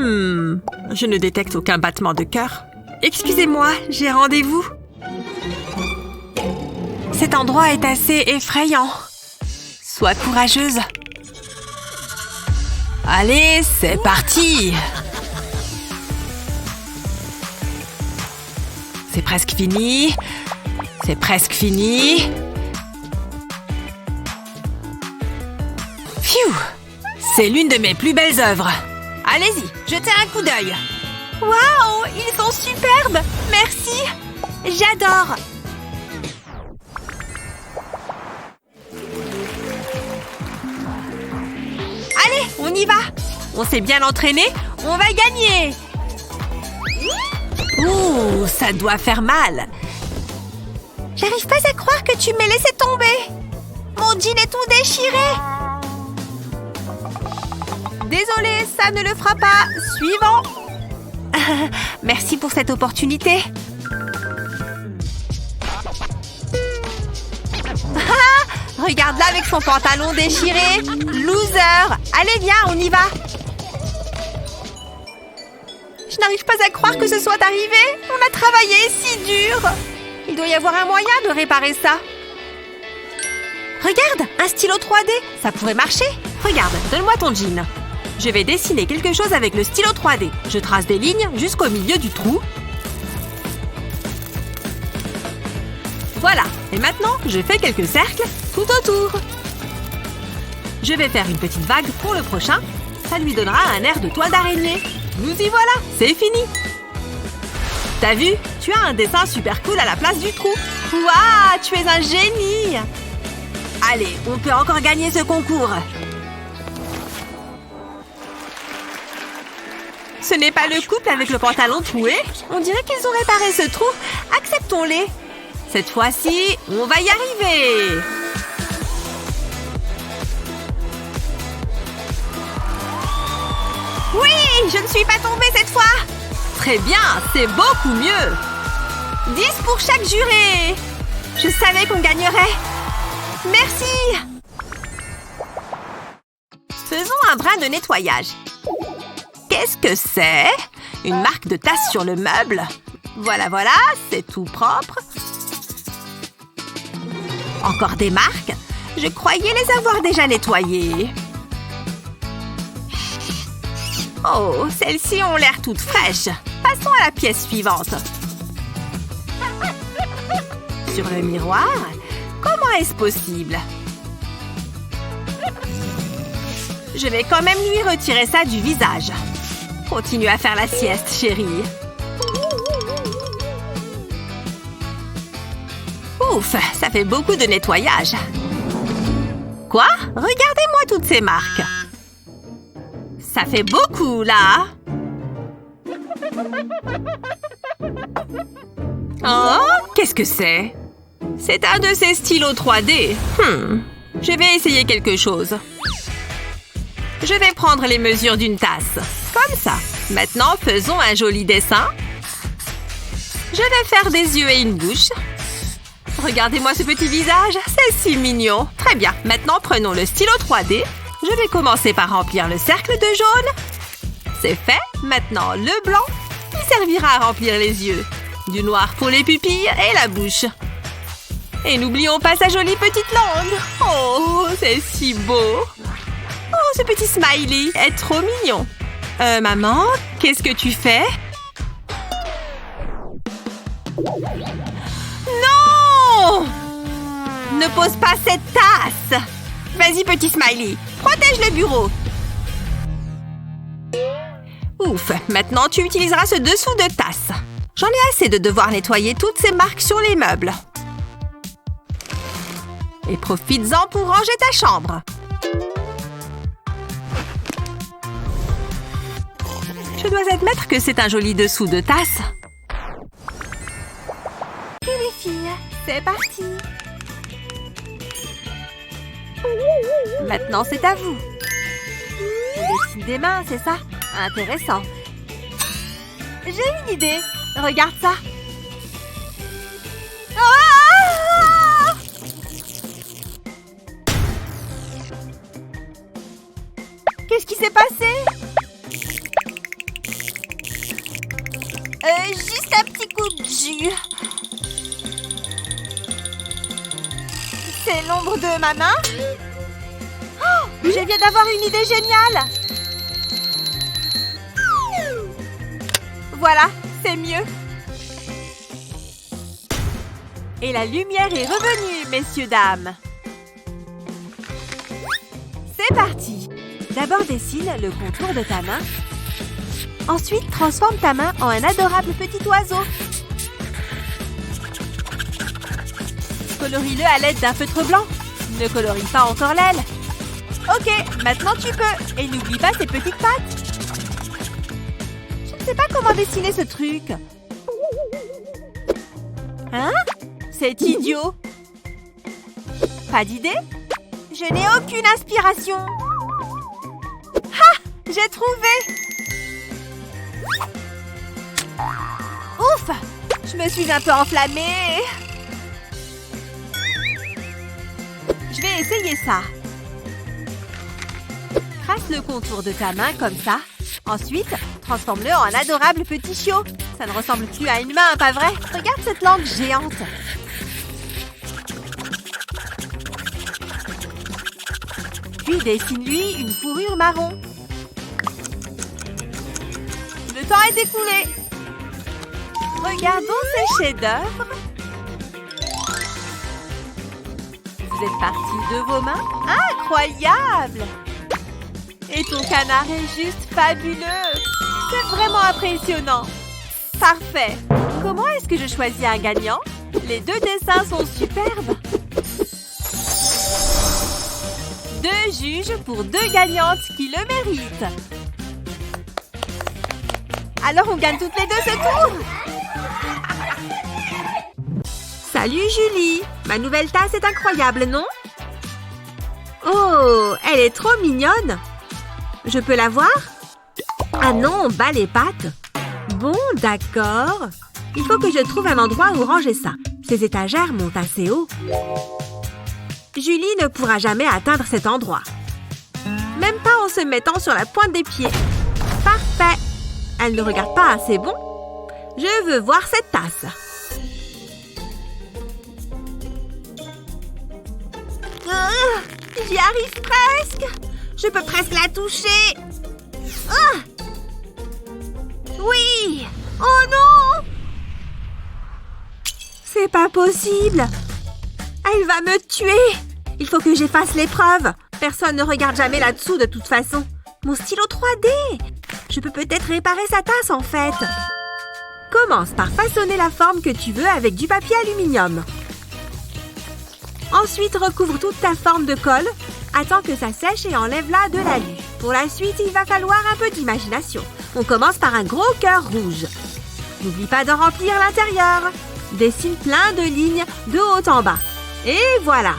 Je ne détecte aucun battement de cœur. Excusez-moi, j'ai rendez-vous. Cet endroit est assez effrayant. Sois courageuse. Allez, c'est parti. C'est presque fini. C'est presque fini. Phew! C'est l'une de mes plus belles œuvres. Allez-y, jetez un coup d'œil. Waouh, ils sont superbes. Merci. J'adore. Allez, on y va. On s'est bien entraîné. On va gagner. Ouh, ça doit faire mal. J'arrive pas à croire que tu m'aies laissé tomber. Mon jean est tout déchiré. Désolée, ça ne le fera pas. Suivant. Merci pour cette opportunité. Regarde-la avec son pantalon déchiré. Loser. Allez, viens, on y va. Je n'arrive pas à croire que ce soit arrivé. On a travaillé si dur. Il doit y avoir un moyen de réparer ça. Regarde, un stylo 3D. Ça pourrait marcher. Regarde, donne-moi ton jean. Je vais dessiner quelque chose avec le stylo 3D. Je trace des lignes jusqu'au milieu du trou. Voilà. Et maintenant, je fais quelques cercles tout autour. Je vais faire une petite vague pour le prochain. Ça lui donnera un air de toile d'araignée. Nous y voilà, c'est fini. T'as vu? Tu as un dessin super cool à la place du trou. Waouh, tu es un génie! Allez, on peut encore gagner ce concours. Ce n'est pas le couple avec le pantalon troué. On dirait qu'ils ont réparé ce trou. Acceptons-les. Cette fois-ci, on va y arriver. Oui, je ne suis pas tombée cette fois. Très bien, c'est beaucoup mieux. 10 pour chaque juré. Je savais qu'on gagnerait. Merci. Faisons un brin de nettoyage. Qu'est-ce que c'est? Une marque de tasse sur le meuble. Voilà, voilà, c'est tout propre. Encore des marques? Je croyais les avoir déjà nettoyées. Oh, celles-ci ont l'air toutes fraîches. Passons à la pièce suivante. Sur le miroir? Comment est-ce possible? Je vais quand même lui retirer ça du visage. Continue à faire la sieste, chérie. Ouf, ça fait beaucoup de nettoyage. Quoi? Regardez-moi toutes ces marques. Ça fait beaucoup, là. Oh, qu'est-ce que c'est? C'est un de ces stylos 3D. Je vais essayer quelque chose. Je vais prendre les mesures d'une tasse. Comme ça. Maintenant, faisons un joli dessin. Je vais faire des yeux et une bouche. Regardez-moi ce petit visage. C'est si mignon. Très bien. Maintenant, prenons le stylo 3D. Je vais commencer par remplir le cercle de jaune. C'est fait. Maintenant, le blanc. Il servira à remplir les yeux. Du noir pour les pupilles et la bouche. Et n'oublions pas sa jolie petite langue. Oh, c'est si beau. Oh, ce petit smiley est trop mignon. Maman, qu'est-ce que tu fais? Non! Ne pose pas cette tasse. Vas-y, petit smiley. Protège le bureau. Ouf, maintenant tu utiliseras ce dessous de tasse. J'en ai assez de devoir nettoyer toutes ces marques sur les meubles. Et profites-en pour ranger ta chambre. Je dois admettre que c'est un joli dessous de tasse. Et les filles, c'est parti. Maintenant, c'est à vous. Je dessine des mains, c'est ça? Intéressant. J'ai une idée. Regarde ça. Ah! Qu'est-ce qui s'est passé? juste un petit coup de jus. C'est l'ombre de ma main. Oh, je viens d'avoir une idée géniale. Voilà, c'est mieux. Et la lumière est revenue, messieurs, dames. C'est parti. D'abord, dessine le contour de ta main. Ensuite, transforme ta main en un adorable petit oiseau. Colorie-le à l'aide d'un feutre blanc. Ne colorie pas encore l'aile. Ok, maintenant tu peux. Et n'oublie pas tes petites pattes. Je ne sais pas comment dessiner ce truc. Hein? C'est idiot. Pas d'idée? Je n'ai aucune inspiration. Ah! J'ai trouvé! Ouf! Je me suis un peu enflammée. Je vais essayer ça. Trace le contour de ta main comme ça. Ensuite, transforme-le en un adorable petit chiot. Ça ne ressemble plus à une main, pas vrai? Regarde cette langue géante. Puis dessine-lui une fourrure marron. Le temps est écoulé. Regardons ces chefs-d'œuvre. Vous êtes partis de vos mains? Incroyable! Et ton canard est juste fabuleux. C'est vraiment impressionnant. Parfait. Comment est-ce que je choisis un gagnant? Les deux dessins sont superbes. 2 juges pour 2 gagnantes qui le méritent. Alors on gagne toutes les deux ce tour. Salut Julie. Ma nouvelle tasse est incroyable, non? Oh, elle est trop mignonne. Je peux la voir? Ah non, bas les pattes. Bon, d'accord. Il faut que je trouve un endroit où ranger ça. Ces étagères montent assez haut. Julie ne pourra jamais atteindre cet endroit. Même pas en se mettant sur la pointe des pieds. Parfait. Elle ne regarde pas assez bon. Je veux voir cette tasse. J'y arrive presque. Je peux presque la toucher. Oui. Oh non. C'est pas possible. Elle va me tuer. Il faut que j'efface l'épreuve. Personne ne regarde jamais là-dessous de toute façon. Mon stylo 3D. Je peux peut-être réparer sa tasse en fait. Commence par façonner la forme que tu veux avec du papier aluminium. Ensuite, recouvre toute ta forme de colle. Attends que ça sèche et enlève-la de l'alu. Pour la suite, il va falloir un peu d'imagination. On commence par un gros cœur rouge. N'oublie pas d'en remplir l'intérieur. Dessine plein de lignes de haut en bas. Et voilà.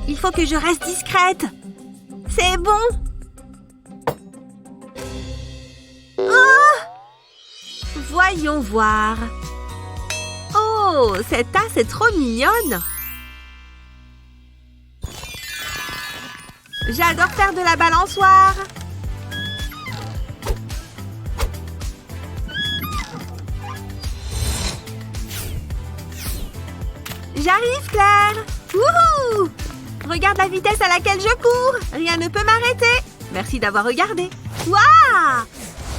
Il faut que je reste discrète. C'est bon. Oh! Voyons voir. Oh, cette tasse est trop mignonne. J'adore faire de la balançoire. J'arrive, Claire. Wouhou! Regarde la vitesse à laquelle je cours. Rien ne peut m'arrêter. Merci d'avoir regardé. Waouh!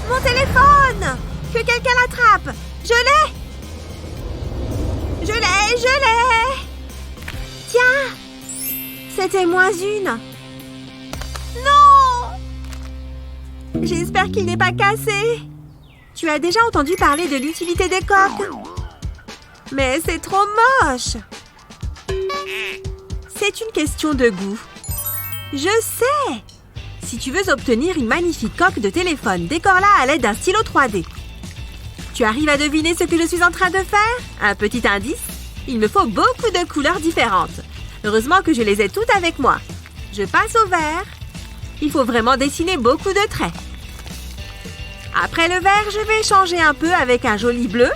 Mon téléphone! Que quelqu'un l'attrape. Je l'ai! Je l'ai! Tiens! C'était -1. Non! J'espère qu'il n'est pas cassé. Tu as déjà entendu parler de l'utilité des coques? Mais c'est trop moche. C'est une question de goût. Je sais! Si tu veux obtenir une magnifique coque de téléphone, décore-la à l'aide d'un stylo 3D. Tu arrives à deviner ce que je suis en train de faire? Un petit indice? Il me faut beaucoup de couleurs différentes. Heureusement que je les ai toutes avec moi. Je passe au vert. Il faut vraiment dessiner beaucoup de traits. Après le vert, je vais changer un peu avec un joli bleu.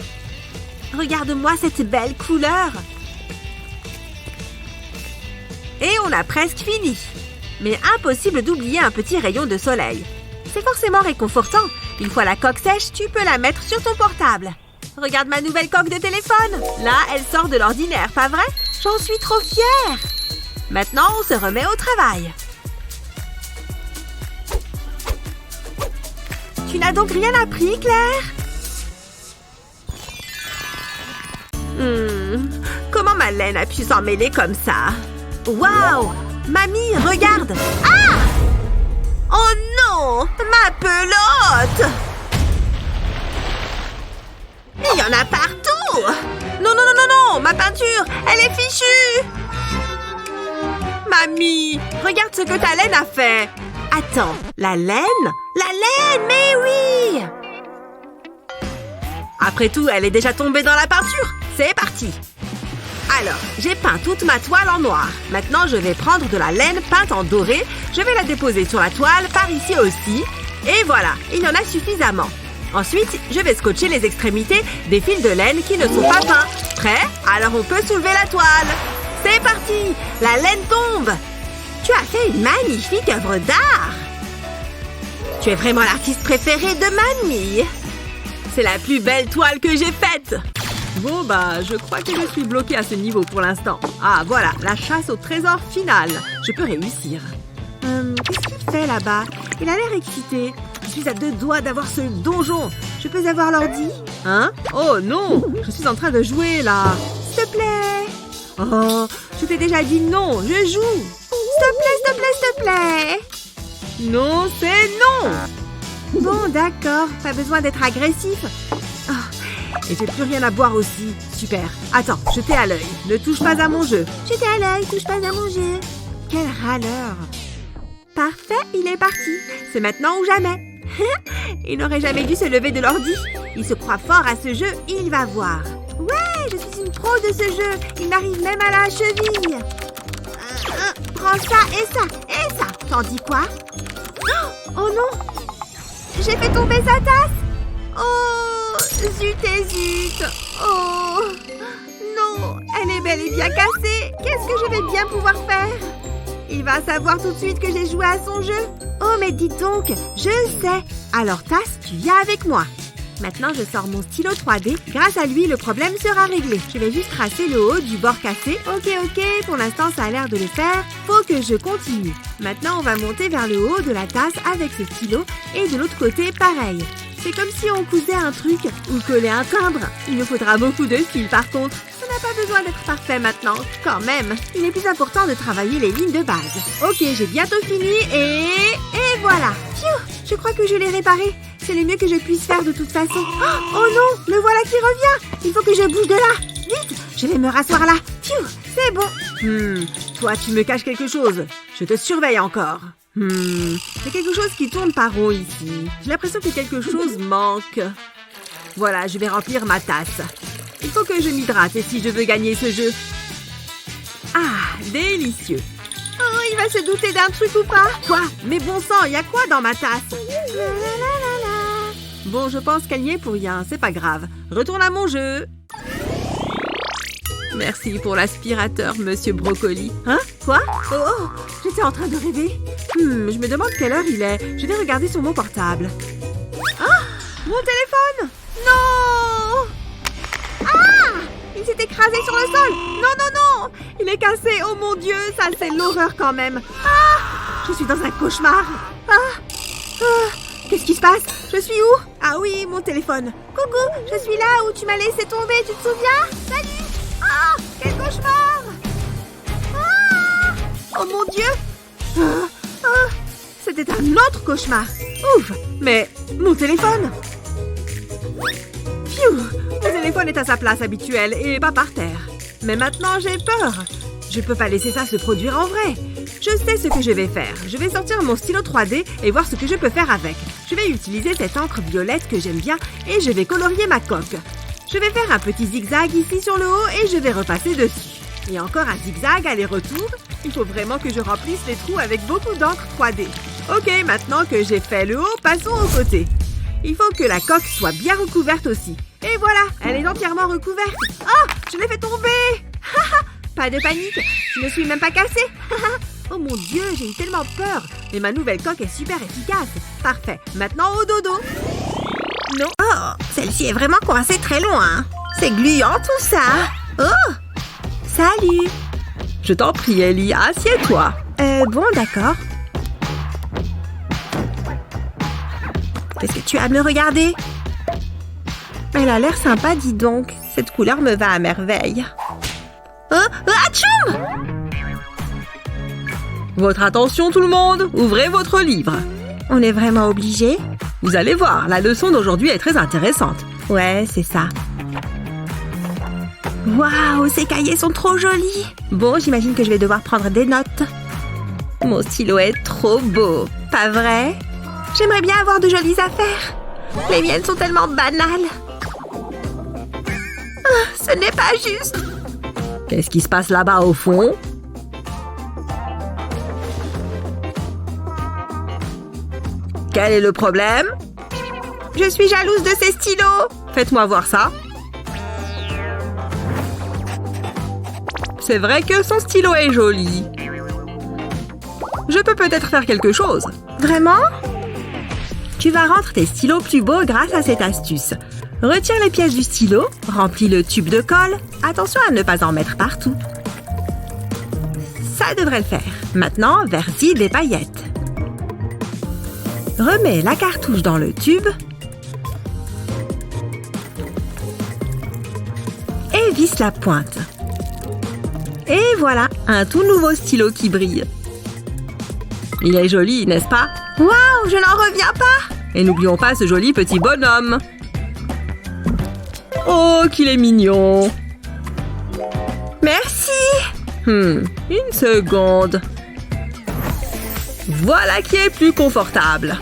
Regarde-moi cette belle couleur. Et on a presque fini. Mais impossible d'oublier un petit rayon de soleil. C'est forcément réconfortant. Une fois la coque sèche, tu peux la mettre sur ton portable. Regarde ma nouvelle coque de téléphone. Là, elle sort de l'ordinaire, pas vrai? J'en suis trop fière. Maintenant, on se remet au travail. Tu n'as donc rien appris, Claire? Comment ma laine a pu s'en mêler comme ça? Waouh! Mamie, regarde! Ah! Oh non! Ma pelote! Il y en a partout! Non, non, non, non, non! Ma peinture! Elle est fichue! Mamie, regarde ce que ta laine a fait! Attends, la laine? La laine, mais oui! Après tout, elle est déjà tombée dans la peinture. C'est parti! Alors, j'ai peint toute ma toile en noir. Maintenant, je vais prendre de la laine peinte en doré. Je vais la déposer sur la toile, par ici aussi. Et voilà, il y en a suffisamment. Ensuite, je vais scotcher les extrémités des fils de laine qui ne sont pas peints. Prêt? Alors on peut soulever la toile. C'est parti! La laine tombe! Tu as fait une magnifique œuvre d'art! Tu es vraiment l'artiste préféré de mamie! C'est la plus belle toile que j'ai faite! Bon, je crois que je suis bloquée à ce niveau pour l'instant. Ah, voilà, la chasse au trésor final. Je peux réussir. Qu'est-ce qu'il fait là-bas? Il a l'air excité. Je suis à 2 doigts d'avoir ce donjon. Je peux avoir l'ordi? Hein? Oh non! Je suis en train de jouer, là. S'il te plaît! Oh, je t'ai déjà dit non, je joue! S'il te plaît, s'il te plaît, s'il te plaît! Non, c'est non! Bon, d'accord, pas besoin d'être agressif. Oh, et j'ai plus rien à boire aussi. Super. Attends, je t'ai à l'œil. Ne touche pas à mon jeu. Je t'ai à l'œil, touche pas à mon jeu. Quel râleur. Parfait, il est parti. C'est maintenant ou jamais. Il n'aurait jamais dû se lever de l'ordi. Il se croit fort à ce jeu, il va voir. Ouais, je suis une pro de ce jeu. Il m'arrive même à la cheville. Prends ça et ça et ça. T'en dis quoi? Oh non! J'ai fait tomber sa tasse! Oh! Zut et zut! Oh! Non! Elle est bel et bien cassée! Qu'est-ce que je vais bien pouvoir faire? Il va savoir tout de suite que j'ai joué à son jeu. Oh, mais dites donc, je sais. Alors, Tasse, tu viens avec moi. Maintenant, je sors mon stylo 3D. Grâce à lui, le problème sera réglé. Je vais juste tracer le haut du bord cassé. Ok, pour l'instant, ça a l'air de le faire. Faut que je continue. Maintenant, on va monter vers le haut de la tasse avec ce stylo. Et de l'autre côté, pareil. C'est comme si on cousait un truc ou collait un timbre. Il nous faudra beaucoup de fil, par contre. Ça n'a pas besoin d'être parfait maintenant. Quand même, il est plus important de travailler les lignes de base. Ok, j'ai bientôt fini et voilà. Pfiou, je crois que je l'ai réparé. C'est le mieux que je puisse faire de toute façon. Oh non, le voilà qui revient. Il faut que je bouge de là. Vite, je vais me rasseoir là. Pfiou, c'est bon. Toi, tu me caches quelque chose. Je te surveille encore. C'est quelque chose qui tourne par rond ici. J'ai l'impression que quelque chose manque. Voilà, je vais remplir ma tasse. Il faut que je m'hydrate si je veux gagner ce jeu. Ah, délicieux. Oh, il va se douter d'un truc ou pas? Quoi? Mais bon sang, il y a quoi dans ma tasse? Bon, je pense qu'elle n'y est pour rien, c'est pas grave. Retourne à mon jeu. Merci pour l'aspirateur, monsieur Brocoli. Hein? Quoi? Oh, j'étais en train de rêver. Je me demande quelle heure il est. Je vais regarder sur mon portable. Ah! Mon téléphone! Non! Ah! Il s'est écrasé sur le sol! Non, non, non! Il est cassé! Oh mon Dieu! Ça, c'est l'horreur quand même! Ah! Je suis dans un cauchemar! Qu'est-ce qui se passe? Je suis où? Ah oui, mon téléphone! Coucou! Je suis là où tu m'as laissé tomber, tu te souviens? Salut! Ah! Quel cauchemar! Ah! Oh mon Dieu! C'était un autre cauchemar! Ouf! Mais mon téléphone! Pfiou! Mon téléphone est à sa place habituelle et pas par terre. Mais maintenant, j'ai peur. Je peux pas laisser ça se produire en vrai. Je sais ce que je vais faire. Je vais sortir mon stylo 3D et voir ce que je peux faire avec. Je vais utiliser cette encre violette que j'aime bien et je vais colorier ma coque. Je vais faire un petit zigzag ici sur le haut et je vais repasser dessus. Et encore un zigzag aller-retour. Il faut vraiment que je remplisse les trous avec beaucoup d'encre 3D. Ok, maintenant que j'ai fait le haut, passons au côté. Il faut que la coque soit bien recouverte aussi. Et voilà, elle est entièrement recouverte. Oh, je l'ai fait tomber. Pas de panique, je ne suis même pas cassée. Oh mon Dieu, j'ai eu tellement peur. Mais ma nouvelle coque est super efficace. Parfait. Maintenant au dodo. Non. Oh, celle-ci est vraiment coincée très loin. C'est gluant tout ça. Oh, salut. Je t'en prie, Ellie, assieds-toi. Bon, d'accord. Qu'est-ce que tu as à me regarder? Elle a l'air sympa, dis donc. Cette couleur me va à merveille. Oh, atchoum! Votre attention, tout le monde. Ouvrez votre livre. On est vraiment obligé? Vous allez voir, la leçon d'aujourd'hui est très intéressante. Ouais, c'est ça. Waouh, ces cahiers sont trop jolis. Bon, j'imagine que je vais devoir prendre des notes. Mon stylo est trop beau, pas vrai? J'aimerais bien avoir de jolies affaires. Les miennes sont tellement banales. Ah, ce n'est pas juste. Qu'est-ce qui se passe là-bas au fond? Quel est le problème? Je suis jalouse de ces stylos. Faites-moi voir ça. C'est vrai que son stylo est joli. Je peux peut-être faire quelque chose. Vraiment? Tu vas rendre tes stylos plus beaux grâce à cette astuce. Retire les pièces du stylo, remplis le tube de colle. Attention à ne pas en mettre partout. Ça devrait le faire. Maintenant, versis des paillettes. Remets la cartouche dans le tube. Et visse la pointe. Et voilà, un tout nouveau stylo qui brille. Il est joli, n'est-ce pas? Waouh, je n'en reviens pas! Et n'oublions pas ce joli petit bonhomme. Oh, qu'il est mignon! Merci! Une seconde. Voilà qui est plus confortable.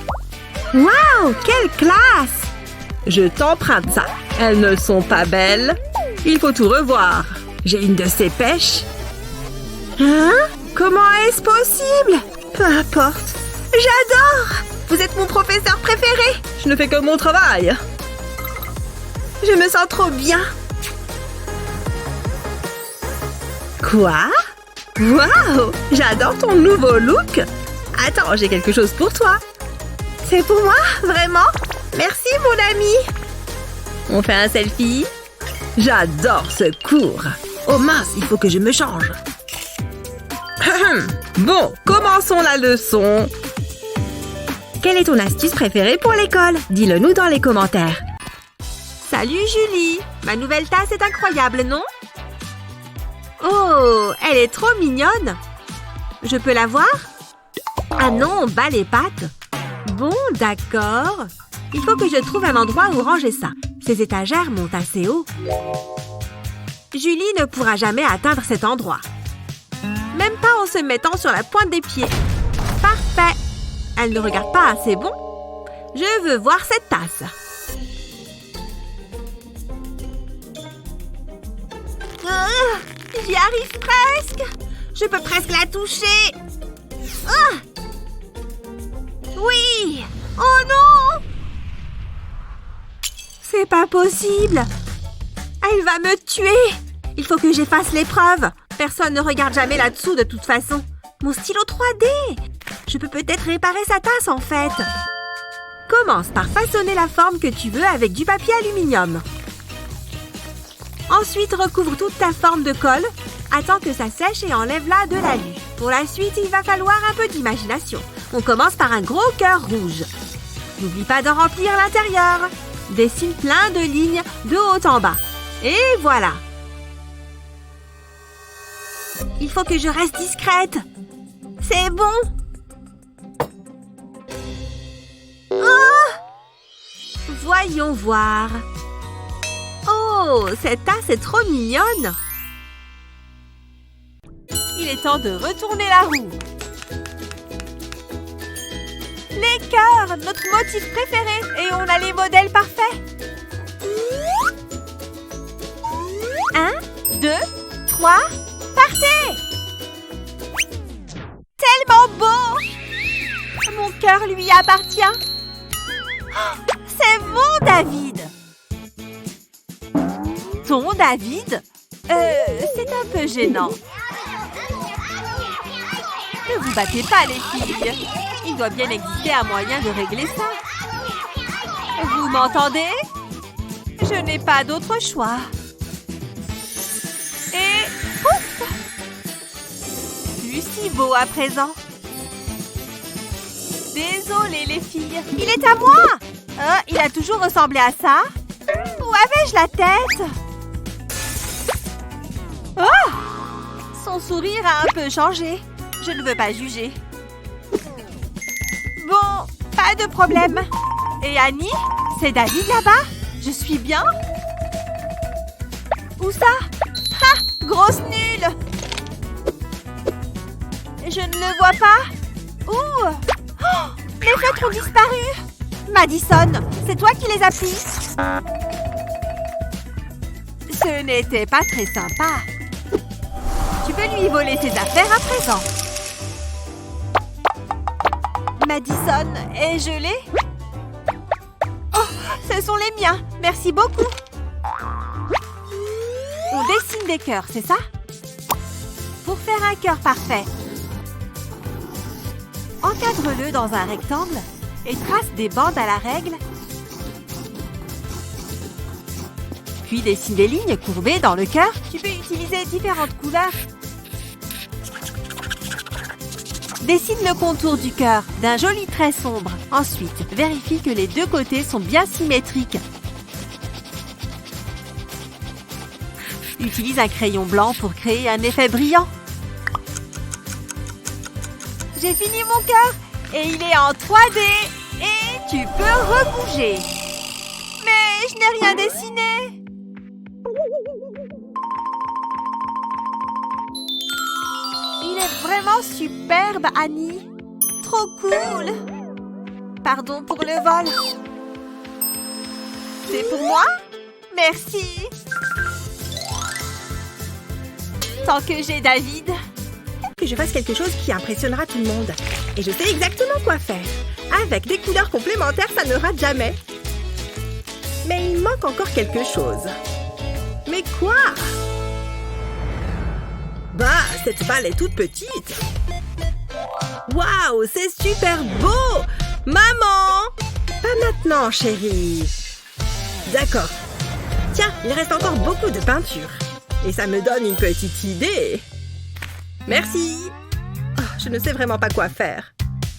Waouh, quelle classe! Je t'emprunte ça. Elles ne sont pas belles. Il faut tout revoir. J'ai une de ces pêches. Hein? Comment est-ce possible? Peu importe. J'adore! Vous êtes mon professeur préféré! Je ne fais que mon travail. Je me sens trop bien. Quoi? Waouh! J'adore ton nouveau look. Attends, j'ai quelque chose pour toi. C'est pour moi? Vraiment? Merci, mon ami. On fait un selfie? J'adore ce cours. Oh mince, il faut que je me change. Bon, commençons la leçon. Quelle est ton astuce préférée pour l'école? Dis-le nous dans les commentaires. Salut Julie! Ma nouvelle tasse est incroyable, non? Oh, elle est trop mignonne! Je peux la voir? Ah non, bas les pattes! Bon, d'accord. Il faut que je trouve un endroit où ranger ça. Ces étagères montent assez haut. Julie ne pourra jamais atteindre cet endroit. Même pas en se mettant sur la pointe des pieds. Parfait! Elle ne regarde pas assez bon. Je veux voir cette tasse. J'y arrive presque. Je peux presque la toucher. Oui. Oh non. C'est pas possible. Elle va me tuer. Il faut que j'efface l'épreuve. Personne ne regarde jamais là-dessous de toute façon. Mon stylo 3D. Je peux peut-être réparer sa tasse en fait. Commence par façonner la forme que tu veux avec du papier aluminium. Ensuite, recouvre toute ta forme de colle. Attends que ça sèche et enlève-la de l'alu. Pour la suite, il va falloir un peu d'imagination. On commence par un gros cœur rouge. N'oublie pas de remplir l'intérieur. Dessine plein de lignes de haut en bas. Et voilà. Il faut que je reste discrète. C'est bon. Oh! Voyons voir. Oh, cette tasse est trop mignonne. Il est temps de retourner la roue. Les cœurs, notre motif préféré. Et on a les modèles parfaits. 1, 2, 3, partez! Tellement beau! Mon cœur lui appartient. Oh, c'est mon David! Ton David? C'est un peu gênant. Ne vous battez pas, les filles. Il doit bien exister un moyen de régler ça. Vous m'entendez? Je n'ai pas d'autre choix. Et pouf! Plus si beau à présent. Désolée, les filles. Il est à moi! Il a toujours ressemblé à ça. Où avais-je la tête? Oh! Son sourire a un peu changé. Je ne veux pas juger. Bon, pas de problème. Et Annie? C'est David là-bas? Je suis bien? Où ça? Ah! Grosse nulle! Je ne le vois pas. Où? Oh! Les feutres ont disparu! Madison, c'est toi qui les as pris? Ce n'était pas très sympa. Tu peux lui voler ses affaires à présent. Madison est gelée? Oh, ce sont les miens. Merci beaucoup. On dessine des cœurs, c'est ça? Pour faire un cœur parfait, encadre-le dans un rectangle et trace des bandes à la règle. Puis dessine des lignes courbées dans le cœur. Tu peux utiliser différentes couleurs. Dessine le contour du cœur d'un joli trait sombre. Ensuite, vérifie que les deux côtés sont bien symétriques. Utilise un crayon blanc pour créer un effet brillant. J'ai fini mon cœur et il est en 3D. Et tu peux rebouger. Mais je n'ai rien dessiné. Il est vraiment superbe, Annie. Trop cool. Pardon pour le vol. C'est pour moi? Merci. Tant que j'ai David. Que je fasse quelque chose qui impressionnera tout le monde. Et je sais exactement quoi faire. Avec des couleurs complémentaires, ça ne rate jamais. Mais il manque encore quelque chose. Mais quoi? Bah, cette balle est toute petite. Waouh, c'est super beau! Maman! Pas maintenant, chérie. D'accord. Tiens, il reste encore beaucoup de peinture. Et ça me donne une petite idée. Merci. Oh, je ne sais vraiment pas quoi faire.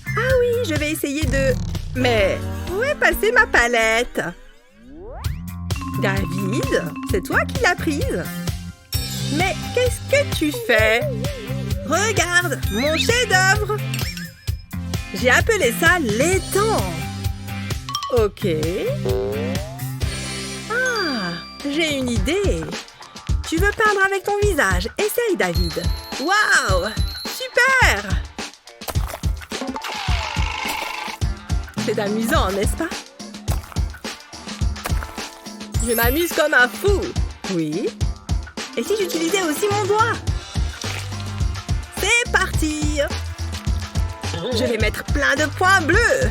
Ah oui, je vais essayer de... Mais où est passée ma palette? David, c'est toi qui l'as prise? Mais qu'est-ce que tu fais? Regarde, mon chef-d'œuvre! J'ai appelé ça l'étang. Ok. Ah, j'ai une idée. Tu veux peindre avec ton visage? Essaye, David. Waouh! Super! C'est amusant, n'est-ce pas? Je m'amuse comme un fou. Oui. Et si j'utilisais aussi mon doigt? C'est parti! Je vais mettre plein de points bleus.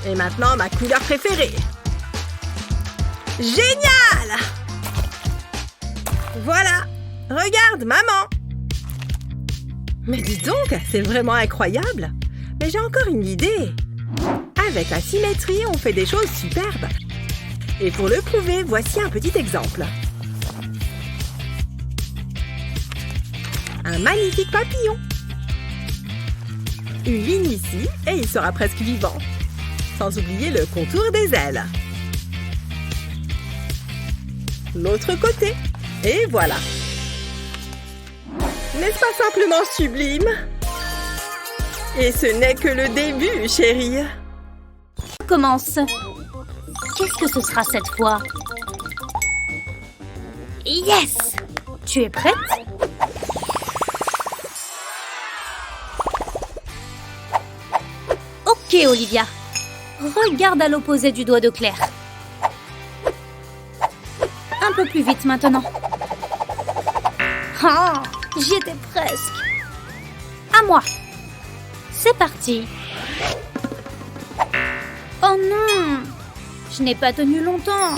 Et maintenant, ma couleur préférée. Génial! Voilà! Regarde, maman! Mais dis donc, c'est vraiment incroyable! Mais j'ai encore une idée! Avec la symétrie, on fait des choses superbes! Et pour le prouver, voici un petit exemple. Un magnifique papillon! Une ligne ici, et il sera presque vivant. Sans oublier le contour des ailes. L'autre côté. Et voilà. N'est-ce pas simplement sublime? Et ce n'est que le début, chérie. Commence. Qu'est-ce que ce sera cette fois? Yes! Tu es prête? Ok, Olivia. Regarde à l'opposé du doigt de Claire. Un peu plus vite maintenant. Ah, j'y étais presque. À moi. C'est parti. Oh non! Je n'ai pas tenu longtemps.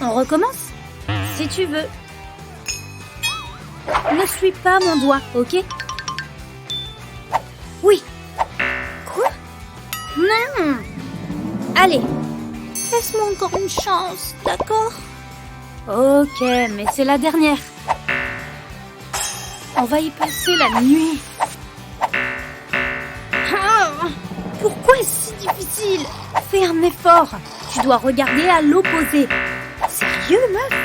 On recommence? Si tu veux. Ne suis pas mon doigt, ok? Oui. Quoi? Non. Allez. Laisse-moi encore une chance, d'accord? Ok, mais c'est la dernière. On va y passer la nuit. Ah, pourquoi est-ce si difficile? Fais un effort. Tu dois regarder à l'opposé. Sérieux, meuf?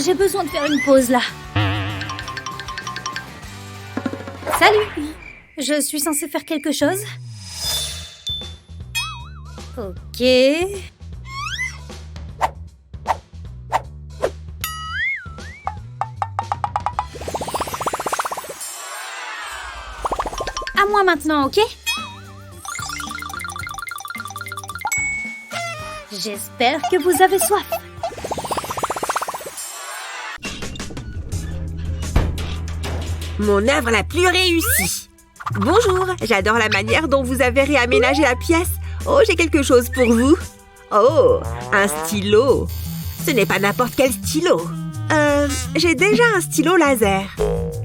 J'ai besoin de faire une pause là. Salut. Je suis censée faire quelque chose? Ok. À moi maintenant, ok? J'espère que vous avez soif. Mon œuvre la plus réussie. Bonjour, j'adore la manière dont vous avez réaménagé la pièce. Oh, j'ai quelque chose pour vous. Oh, un stylo. Ce n'est pas n'importe quel stylo. J'ai déjà un stylo laser.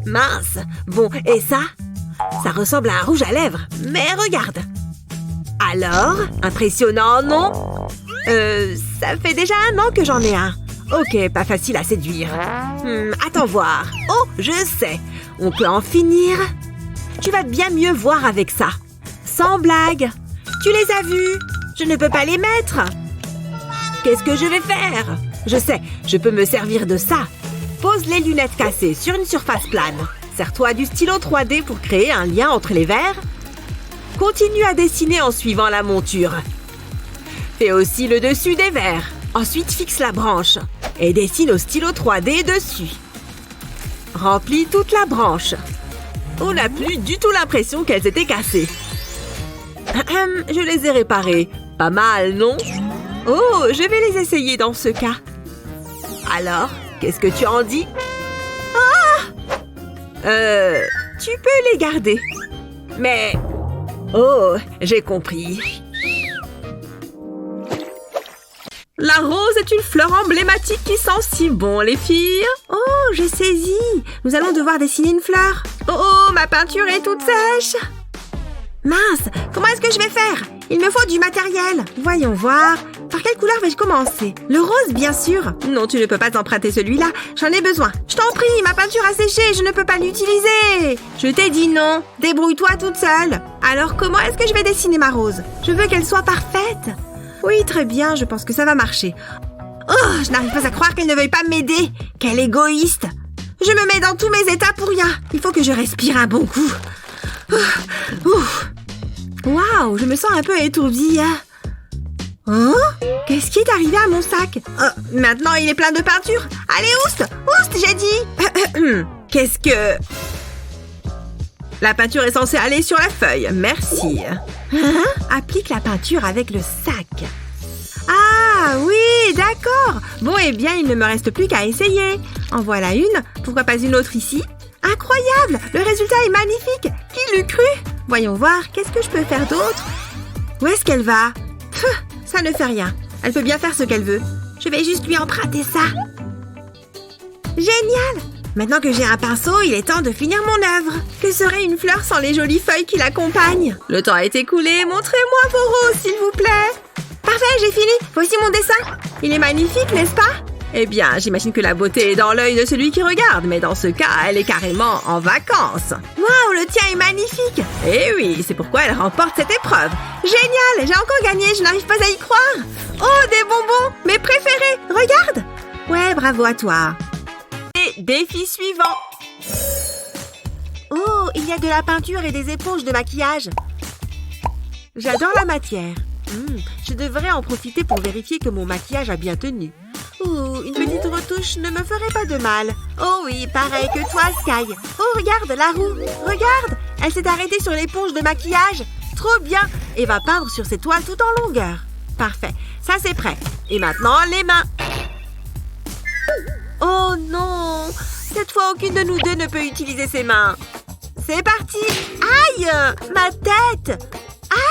Mince. Bon, et ça? Ça ressemble à un rouge à lèvres. Mais regarde. Alors, impressionnant, non? Ça fait déjà 1 an que j'en ai un. Ok, pas facile à séduire. Attends voir. Oh, je sais. On peut en finir. Tu vas bien mieux voir avec ça. Sans blague. Tu les as vus? Je ne peux pas les mettre. Qu'est-ce que je vais faire? Je sais, je peux me servir de ça. Pose les lunettes cassées sur une surface plane. Sers-toi du stylo 3D pour créer un lien entre les verres. Continue à dessiner en suivant la monture. Fais aussi le dessus des verres. Ensuite, fixe la branche et dessine au stylo 3D dessus. Remplis toute la branche. On n'a plus du tout l'impression qu'elles étaient cassées. Je les ai réparées. Pas mal, non? Oh, je vais les essayer dans ce cas. Alors, qu'est-ce que tu en dis? Tu peux les garder. Mais... Oh, j'ai compris. La rose est une fleur emblématique qui sent si bon, les filles. Oh, j'ai saisi. Nous allons devoir dessiner une fleur. Oh, ma peinture est toute sèche. Mince, comment est-ce que je vais faire? Il me faut du matériel. Voyons voir. Par quelle couleur vais-je commencer? Le rose, bien sûr. Non, tu ne peux pas emprunter celui-là. J'en ai besoin. Je t'en prie, ma peinture a séché. Je ne peux pas l'utiliser. Je t'ai dit non. Débrouille-toi toute seule. Alors, comment est-ce que je vais dessiner ma rose? Je veux qu'elle soit parfaite. Oui, très bien. Je pense que ça va marcher. Oh, je n'arrive pas à croire qu'elle ne veuille pas m'aider. Quelle égoïste. Je me mets dans tous mes états pour rien. Il faut que je respire un bon coup. Waouh, je me sens un peu étourdie. Hein? Qu'est-ce qui est arrivé à mon sac? Maintenant, il est plein de peinture. Allez, oust! Oust, j'ai dit! Qu'est-ce que... La peinture est censée aller sur la feuille. Merci. Hein? Applique la peinture avec le sac. Ah, oui, d'accord. Bon, eh bien, il ne me reste plus qu'à essayer. En voilà une. Pourquoi pas une autre ici? Incroyable! Le résultat est magnifique! Qui l'eût cru? Voyons voir, qu'est-ce que je peux faire d'autre? Où est-ce qu'elle va? Pfff, ça ne fait rien. Elle peut bien faire ce qu'elle veut. Je vais juste lui emprunter ça. Génial! Maintenant que j'ai un pinceau, il est temps de finir mon œuvre. Que serait une fleur sans les jolies feuilles qui l'accompagnent? Le temps est écoulé. Montrez-moi vos roses, s'il vous plaît. Parfait, j'ai fini. Voici mon dessin. Il est magnifique, n'est-ce pas? Eh bien, j'imagine que la beauté est dans l'œil de celui qui regarde, mais dans ce cas, elle est carrément en vacances. Waouh, le tien est magnifique! Eh oui, c'est pourquoi elle remporte cette épreuve. Génial, j'ai encore gagné, je n'arrive pas à y croire. Oh, des bonbons, mes préférés, regarde! Ouais, bravo à toi. Et défi suivant. Oh, il y a de la peinture et des éponges de maquillage. J'adore la matière. Je devrais en profiter pour vérifier que mon maquillage a bien tenu. Ouh, une petite retouche ne me ferait pas de mal. Oh oui, pareil que toi, Sky. Oh, regarde, la roue. Regarde, elle s'est arrêtée sur l'éponge de maquillage. Trop bien. Et va peindre sur ses toiles tout en longueur. Parfait, ça c'est prêt. Et maintenant, les mains. Oh non, cette fois, aucune de nous deux ne peut utiliser ses mains. C'est parti. Aïe, ma tête.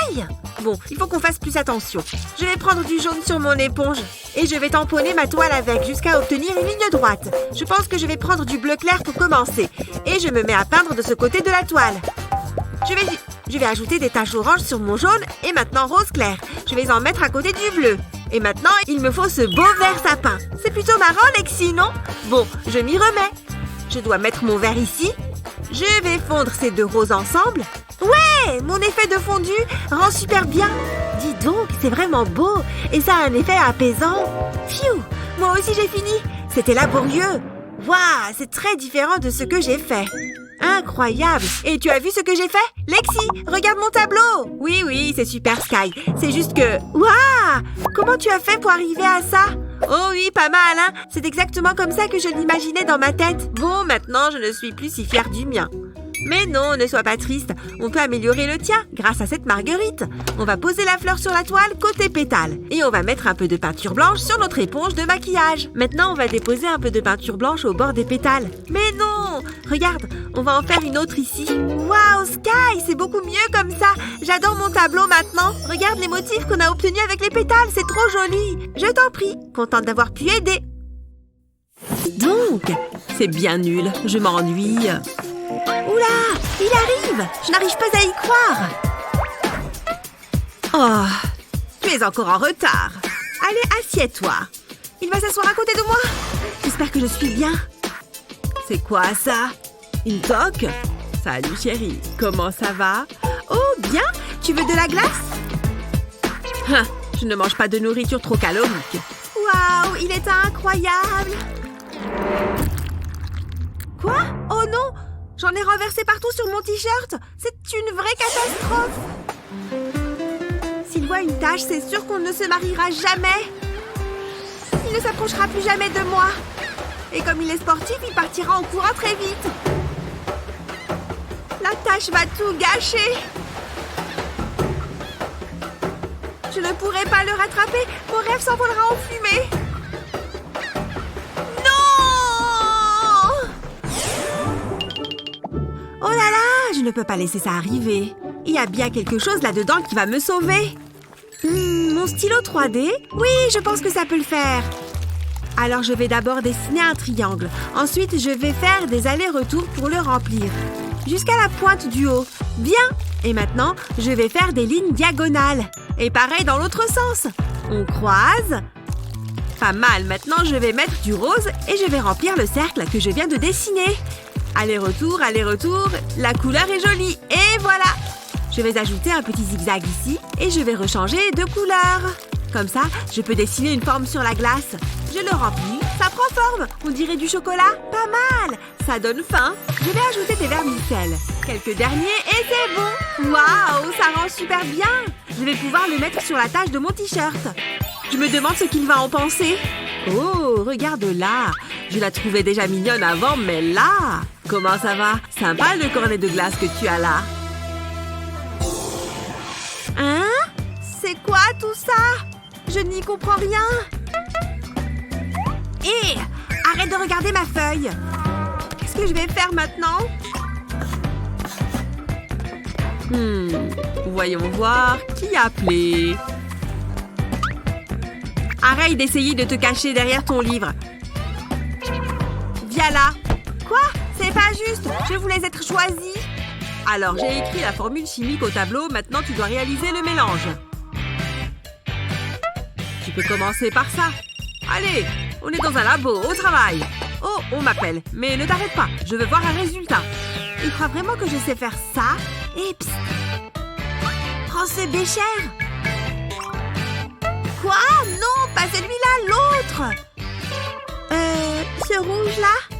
Aïe! Bon, il faut qu'on fasse plus attention. Je vais prendre du jaune sur mon éponge et je vais tamponner ma toile avec jusqu'à obtenir une ligne droite. Je pense que je vais prendre du bleu clair pour commencer. Et je me mets à peindre de ce côté de la toile. Je vais ajouter des taches oranges sur mon jaune et maintenant rose clair. Je vais en mettre à côté du bleu. Et maintenant, il me faut ce beau vert sapin. C'est plutôt marrant, Lexi, non? Bon, je m'y remets. Je dois mettre mon vert ici. Je vais fondre ces deux roses ensemble. Ouais, mon effet de fondu rend super bien. Dis donc, c'est vraiment beau. Et ça a un effet apaisant. Pfiou, moi aussi j'ai fini. C'était laborieux. Waouh, c'est très différent de ce que j'ai fait. Incroyable. Et tu as vu ce que j'ai fait? Lexi, regarde mon tableau. Oui, c'est super, Sky. C'est juste que... Waouh! Comment tu as fait pour arriver à ça? Oh oui, pas mal, hein? C'est exactement comme ça que je l'imaginais dans ma tête. Bon, maintenant, je ne suis plus si fière du mien. Mais non, ne sois pas triste. On peut améliorer le tien grâce à cette marguerite. On va poser la fleur sur la toile côté pétale. Et on va mettre un peu de peinture blanche sur notre éponge de maquillage. Maintenant, on va déposer un peu de peinture blanche au bord des pétales. Mais non! Regarde, on va en faire une autre ici. Waouh, Sky, c'est beaucoup mieux comme ça. J'adore mon tableau maintenant. Regarde les motifs qu'on a obtenus avec les pétales. C'est trop joli. Je t'en prie. Contente d'avoir pu aider. Donc, c'est bien nul. Je m'ennuie. Oula, il arrive! Je n'arrive pas à y croire! Oh, tu es encore en retard. Allez, assieds-toi. Il va s'asseoir à côté de moi. J'espère que je suis bien. C'est quoi ça? Une coque? Salut chérie, comment ça va? Oh, bien! Tu veux de la glace? Je ne mange pas de nourriture trop calorique. Waouh, il est incroyable! Quoi? Oh non! J'en ai renversé partout sur mon t-shirt. C'est une vraie catastrophe. S'il voit une tache, c'est sûr qu'on ne se mariera jamais. Il ne s'approchera plus jamais de moi. Et comme il est sportif, il partira en courant très vite. La tache va tout gâcher. Je ne pourrai pas le rattraper. Mon rêve s'envolera en fumée. Oh là là, je ne peux pas laisser ça arriver. Il y a bien quelque chose là-dedans qui va me sauver. Mon stylo 3D? Oui, je pense que ça peut le faire. Alors, je vais d'abord dessiner un triangle. Ensuite, je vais faire des allers-retours pour le remplir. Jusqu'à la pointe du haut. Bien. Et maintenant, je vais faire des lignes diagonales. Et pareil dans l'autre sens. On croise. Pas mal. Maintenant, je vais mettre du rose et je vais remplir le cercle que je viens de dessiner. Aller-retour, aller-retour. La couleur est jolie. Et voilà. Je vais ajouter un petit zigzag ici et je vais rechanger de couleur. Comme ça, je peux dessiner une forme sur la glace. Je le remplis. Ça prend forme. On dirait du chocolat. Pas mal. Ça donne faim. Je vais ajouter des vermicelles. Quelques derniers et c'est bon. Waouh, ça rend super bien. Je vais pouvoir le mettre sur la tache de mon t-shirt. Je me demande ce qu'il va en penser. Oh, regarde là. Je la trouvais déjà mignonne avant, mais là... Comment ça va? Sympa le cornet de glace que tu as là. Hein? C'est quoi tout ça? Je n'y comprends rien. Hé! Arrête de regarder ma feuille. Qu'est-ce que je vais faire maintenant? Voyons voir qui a appelé. Arrête d'essayer de te cacher derrière ton livre. Viens là. Quoi? C'est pas juste. Je voulais être choisie. Alors, j'ai écrit la formule chimique au tableau. Maintenant, tu dois réaliser le mélange. Tu peux commencer par ça. Allez, on est dans un labo, au travail. Oh, on m'appelle. Mais ne t'arrête pas. Je veux voir un résultat. Il croit vraiment que je sais faire ça? Et psst. Prends ce bécher. Quoi? Non, pas celui-là, l'autre. Ce rouge-là?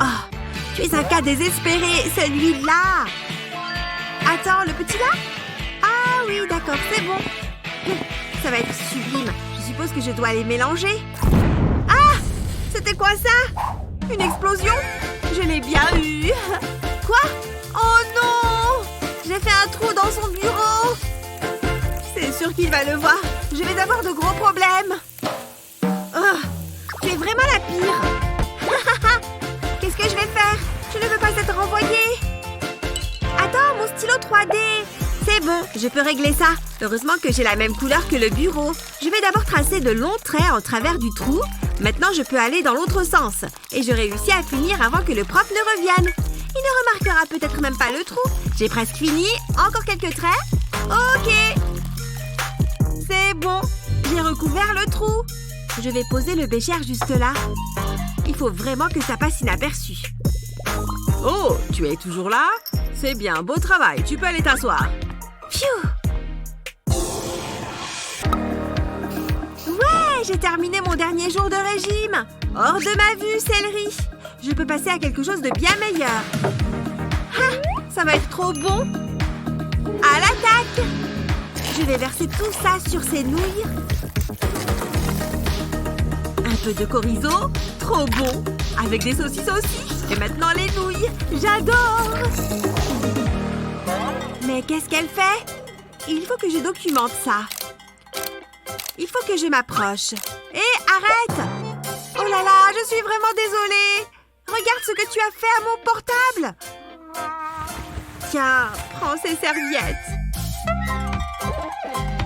Oh, tu es un cas désespéré, celui-là. Attends, le petit là? Ah oui, d'accord, c'est bon. Ça va être sublime. Je suppose que je dois les mélanger. Ah! C'était quoi ça? Une explosion? Je l'ai bien eu. Quoi? Oh non! J'ai fait un trou dans son bureau. C'est sûr qu'il va le voir. Je vais avoir de gros problèmes. Oh, tu es vraiment la pire. Qu'est-ce que je vais faire? Je ne veux pas être renvoyée. Attends, mon stylo 3D. C'est bon, je peux régler ça. Heureusement que j'ai la même couleur que le bureau. Je vais d'abord tracer de longs traits en travers du trou. Maintenant, je peux aller dans l'autre sens. Et je réussis à finir avant que le prof ne revienne. Il ne remarquera peut-être même pas le trou. J'ai presque fini. Encore quelques traits. Ok. C'est bon. J'ai recouvert le trou. Je vais poser le bécher juste là. Il faut vraiment que ça passe inaperçu. Oh, tu es toujours là? C'est bien, beau travail. Tu peux aller t'asseoir. Pfiou! Ouais, j'ai terminé mon dernier jour de régime. Hors de ma vue, céleri. Je peux passer à quelque chose de bien meilleur. Ah, ça va être trop bon. À l'attaque! Je vais verser tout ça sur ces nouilles. Un peu de chorizo. Trop bon. Avec des saucisses aussi. Et maintenant les nouilles. J'adore! Mais qu'est-ce qu'elle fait? Il faut que je documente ça. Il faut que je m'approche. Hé, arrête! Oh là là, je suis vraiment désolée. Regarde ce que tu as fait à mon portable. Tiens, prends ces serviettes.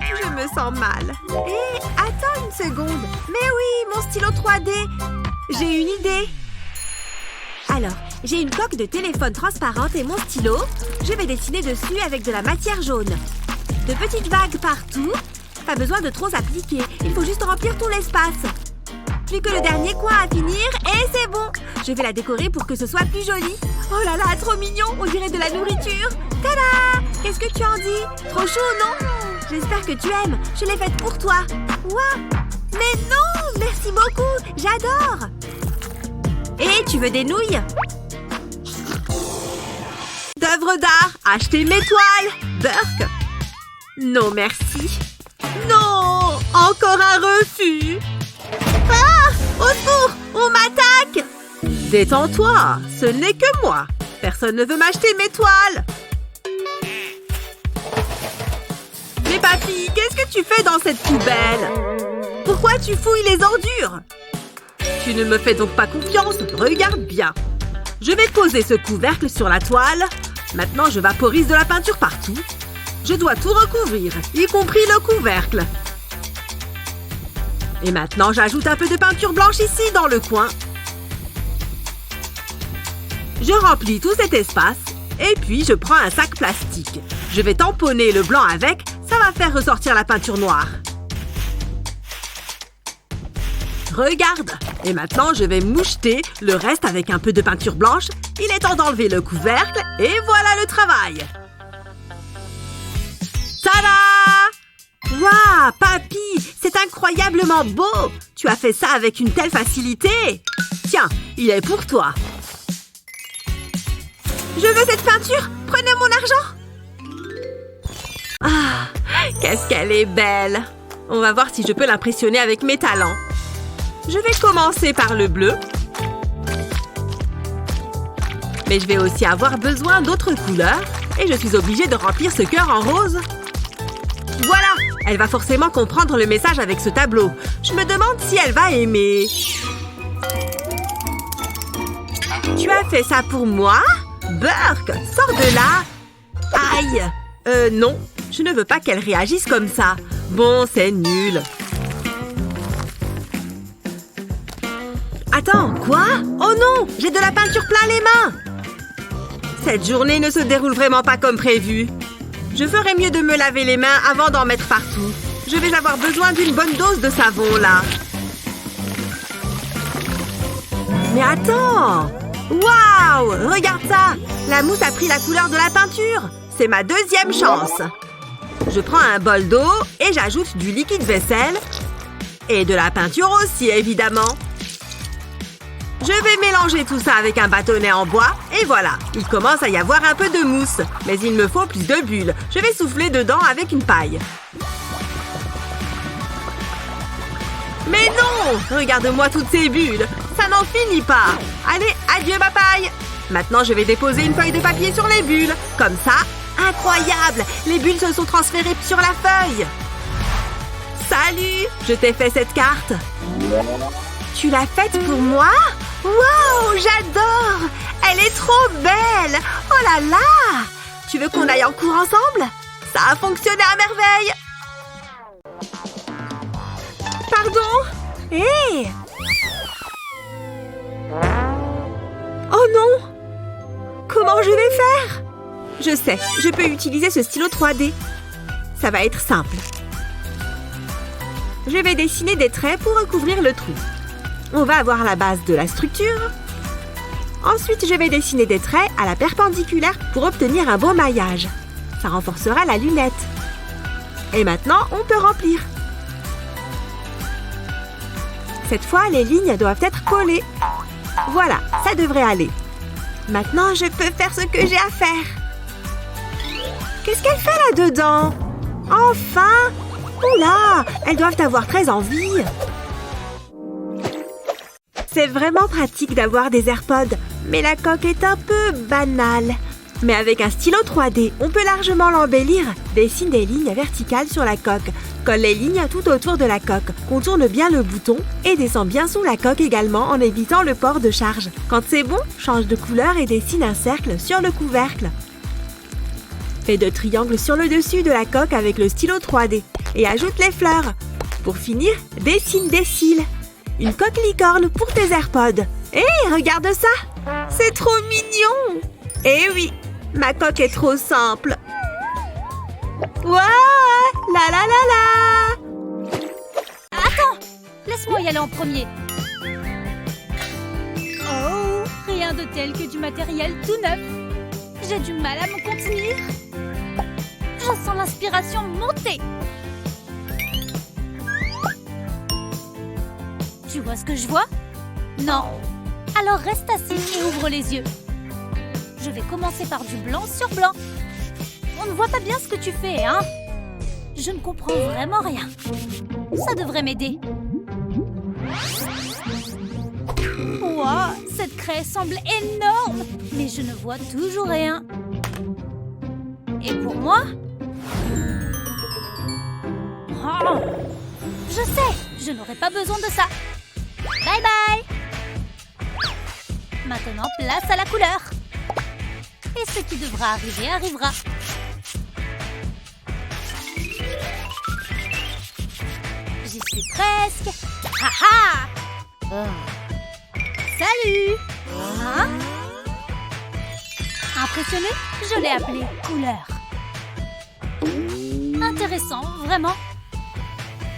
Je me sens mal. Hé, attends une seconde. Mais oui, mon stylo 3D. J'ai une idée. Alors, j'ai une coque de téléphone transparente et mon stylo. Je vais dessiner dessus avec de la matière jaune. De petites vagues partout. Pas besoin de trop appliquer. Il faut juste remplir tout l'espace. Plus que le dernier coin à finir et c'est bon. Je vais la décorer pour que ce soit plus joli. Oh là là, trop mignon. On dirait de la nourriture. Tada! Qu'est-ce que tu en dis? Trop chaud, non? J'espère que tu aimes. Je l'ai faite pour toi. Ouah! Mais non! Merci beaucoup. J'adore. Et tu veux des nouilles? D'œuvres d'art. Achetez mes toiles. Burke. Non, merci. Non! Encore un refus. Ah! Au secours! On m'attaque! Détends-toi, ce n'est que moi. Personne ne veut m'acheter mes toiles. Mais papy, qu'est-ce que tu fais dans cette poubelle? Pourquoi tu fouilles les ordures? Tu ne me fais donc pas confiance? Regarde bien. Je vais poser ce couvercle sur la toile. Maintenant, je vaporise de la peinture partout. Je dois tout recouvrir, y compris le couvercle. Et maintenant, j'ajoute un peu de peinture blanche ici, dans le coin. Je remplis tout cet espace. Et puis, je prends un sac plastique. Je vais tamponner le blanc avec. Ça va faire ressortir la peinture noire. Regarde. Et maintenant, je vais moucheter le reste avec un peu de peinture blanche. Il est temps d'enlever le couvercle. Et voilà le travail. Tada! Waouh, papy, c'est incroyablement beau. Tu as fait ça avec une telle facilité. Tiens, il est pour toi. Je veux cette peinture. Prenez mon argent. Ah, qu'est-ce qu'elle est belle. On va voir si je peux l'impressionner avec mes talents. Je vais commencer par le bleu. Mais je vais aussi avoir besoin d'autres couleurs. Et je suis obligée de remplir ce cœur en rose. Voilà! Elle va forcément comprendre le message avec ce tableau. Je me demande si elle va aimer. Tu as fait ça pour moi? Burke, sors de là! Aïe! Non. Je ne veux pas qu'elle réagisse comme ça. Bon, c'est nul. Attends, quoi? Oh non! J'ai de la peinture plein les mains! Cette journée ne se déroule vraiment pas comme prévu. Je ferais mieux de me laver les mains avant d'en mettre partout. Je vais avoir besoin d'une bonne dose de savon, là. Mais attends! Waouh! Regarde ça! La mousse a pris la couleur de la peinture. C'est ma deuxième chance. Je prends un bol d'eau et j'ajoute du liquide vaisselle. Et de la peinture aussi, évidemment. Je vais mélanger tout ça avec un bâtonnet en bois. Et voilà, il commence à y avoir un peu de mousse. Mais il me faut plus de bulles. Je vais souffler dedans avec une paille. Mais non! Regarde-moi toutes ces bulles. Ça n'en finit pas. Allez, adieu ma paille. Maintenant, je vais déposer une feuille de papier sur les bulles. Comme ça, incroyable! Les bulles se sont transférées sur la feuille. Salut! Je t'ai fait cette carte. Tu l'as faite pour moi? Waouh! J'adore! Elle est trop belle! Oh là là! Tu veux qu'on aille en cours ensemble? Ça a fonctionné à merveille! Pardon? Hé! Oh non! Comment je vais faire? Je sais, je peux utiliser ce stylo 3D. Ça va être simple. Je vais dessiner des traits pour recouvrir le trou. On va avoir la base de la structure. Ensuite, je vais dessiner des traits à la perpendiculaire pour obtenir un beau maillage. Ça renforcera la lunette. Et maintenant, on peut remplir. Cette fois, les lignes doivent être collées. Voilà, ça devrait aller. Maintenant, je peux faire ce que j'ai à faire. Qu'est-ce qu'elle fait là-dedans? Enfin! Oula! Elles doivent avoir très envie. C'est vraiment pratique d'avoir des AirPods, mais la coque est un peu banale. Mais avec un stylo 3D, on peut largement l'embellir. Dessine des lignes verticales sur la coque. Colle les lignes tout autour de la coque. Contourne bien le bouton et descend bien sous la coque également en évitant le port de charge. Quand c'est bon, change de couleur et dessine un cercle sur le couvercle. Fais de triangles sur le dessus de la coque avec le stylo 3D et ajoute les fleurs. Pour finir, dessine des cils. Une coque licorne pour tes AirPods. Hé, regarde ça! C'est trop mignon! Eh oui, ma coque est trop simple. Ouah! La la la la! Attends! Laisse-moi y aller en premier. Oh, rien de tel que du matériel tout neuf. J'ai du mal à me contenir. Je sens l'inspiration monter. Tu vois ce que je vois? Non. Alors reste assis et ouvre les yeux. Je vais commencer par du blanc sur blanc. On ne voit pas bien ce que tu fais, hein? Je ne comprends vraiment rien. Ça devrait m'aider. Wow, cette craie semble énorme, mais je ne vois toujours rien. Et pour moi? Oh, je sais, je n'aurai pas besoin de ça. Bye bye! Maintenant, place à la couleur. Et ce qui devra arriver arrivera. J'y suis presque. Ha ha! Salut! Hein? Impressionné? Je l'ai appelé couleur. Intéressant, vraiment.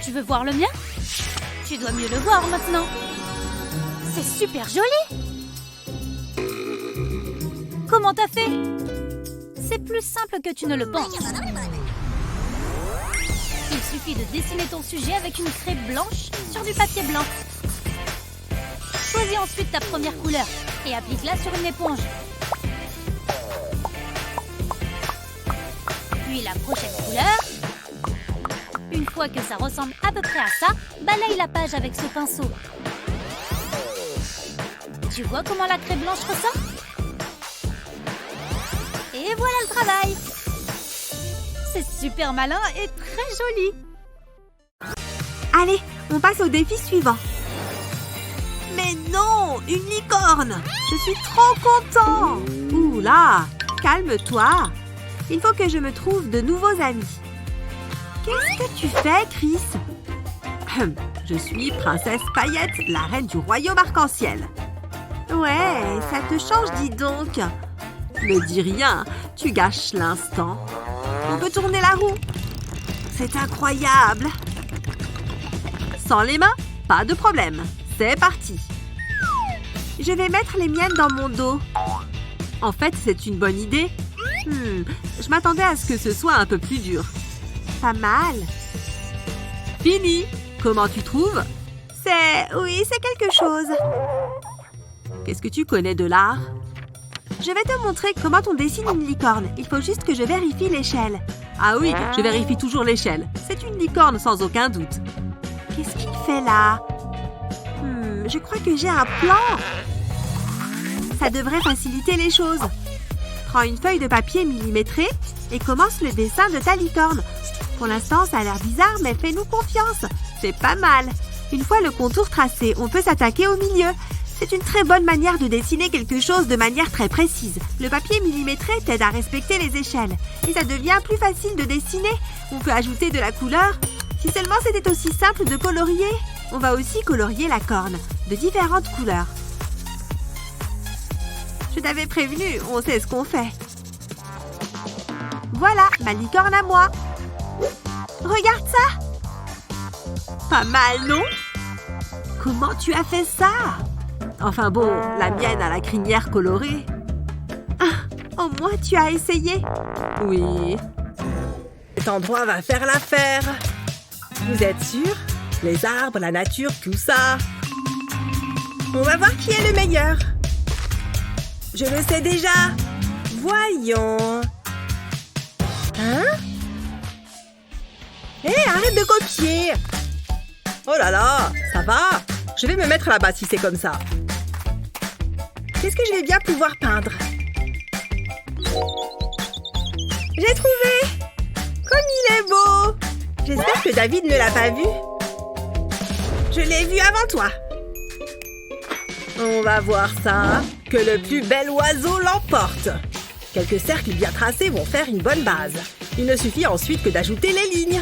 Tu veux voir le mien? Tu dois mieux le voir maintenant. C'est super joli! Comment t'as fait? C'est plus simple que tu ne le penses. Il suffit de dessiner ton sujet avec une craie blanche sur du papier blanc. Choisis ensuite ta première couleur et applique-la sur une éponge. Puis la prochaine couleur. Une fois que ça ressemble à peu près à ça, balaye la page avec ce pinceau. Tu vois comment la craie blanche ressort? Et voilà le travail! C'est super malin et très joli! Allez, on passe au défi suivant. Mais non, une licorne! Je suis trop content! Oula, calme-toi! Il faut que je me trouve de nouveaux amis. Qu'est-ce que tu fais, Chris? Je suis Princesse Paillette, la reine du royaume arc-en-ciel. Ouais, ça te change, dis donc. Ne dis rien, tu gâches l'instant. On peut tourner la roue. C'est incroyable. Sans les mains, pas de problème. C'est parti. Je vais mettre les miennes dans mon dos. En fait, c'est une bonne idée. Je m'attendais à ce que ce soit un peu plus dur. Pas mal. Fini. Comment tu trouves? Oui, c'est quelque chose. Qu'est-ce que tu connais de l'art? Je vais te montrer comment on dessine une licorne. Il faut juste que je vérifie l'échelle. Ah oui, je vérifie toujours l'échelle. C'est une licorne sans aucun doute. Qu'est-ce qu'il fait là? Je crois que j'ai un plan. Ça devrait faciliter les choses. Prends une feuille de papier millimétrée et commence le dessin de ta licorne. Pour l'instant, ça a l'air bizarre, mais fais-nous confiance. C'est pas mal. Une fois le contour tracé, on peut s'attaquer au milieu. C'est une très bonne manière de dessiner quelque chose de manière très précise. Le papier millimétré t'aide à respecter les échelles. Et ça devient plus facile de dessiner. On peut ajouter de la couleur. Si seulement c'était aussi simple de colorier. On va aussi colorier la corne, de différentes couleurs. Je t'avais prévenu, on sait ce qu'on fait. Voilà, ma licorne à moi. Regarde ça. Pas mal, non? Comment tu as fait ça? Enfin bon, la mienne a la crinière colorée. Ah, au moins tu as essayé. Oui. Cet endroit va faire l'affaire. Vous êtes sûr? Les arbres, la nature, tout ça. On va voir qui est le meilleur. Je le sais déjà. Voyons. Hein? Hé, arrête de copier. Oh là là, ça va? Je vais me mettre là-bas si c'est comme ça. Qu'est-ce que je vais bien pouvoir peindre? J'ai trouvé! Comme il est beau! J'espère que David ne l'a pas vu. Je l'ai vu avant toi. On va voir ça. Que le plus bel oiseau l'emporte. Quelques cercles bien tracés vont faire une bonne base. Il ne suffit ensuite que d'ajouter les lignes.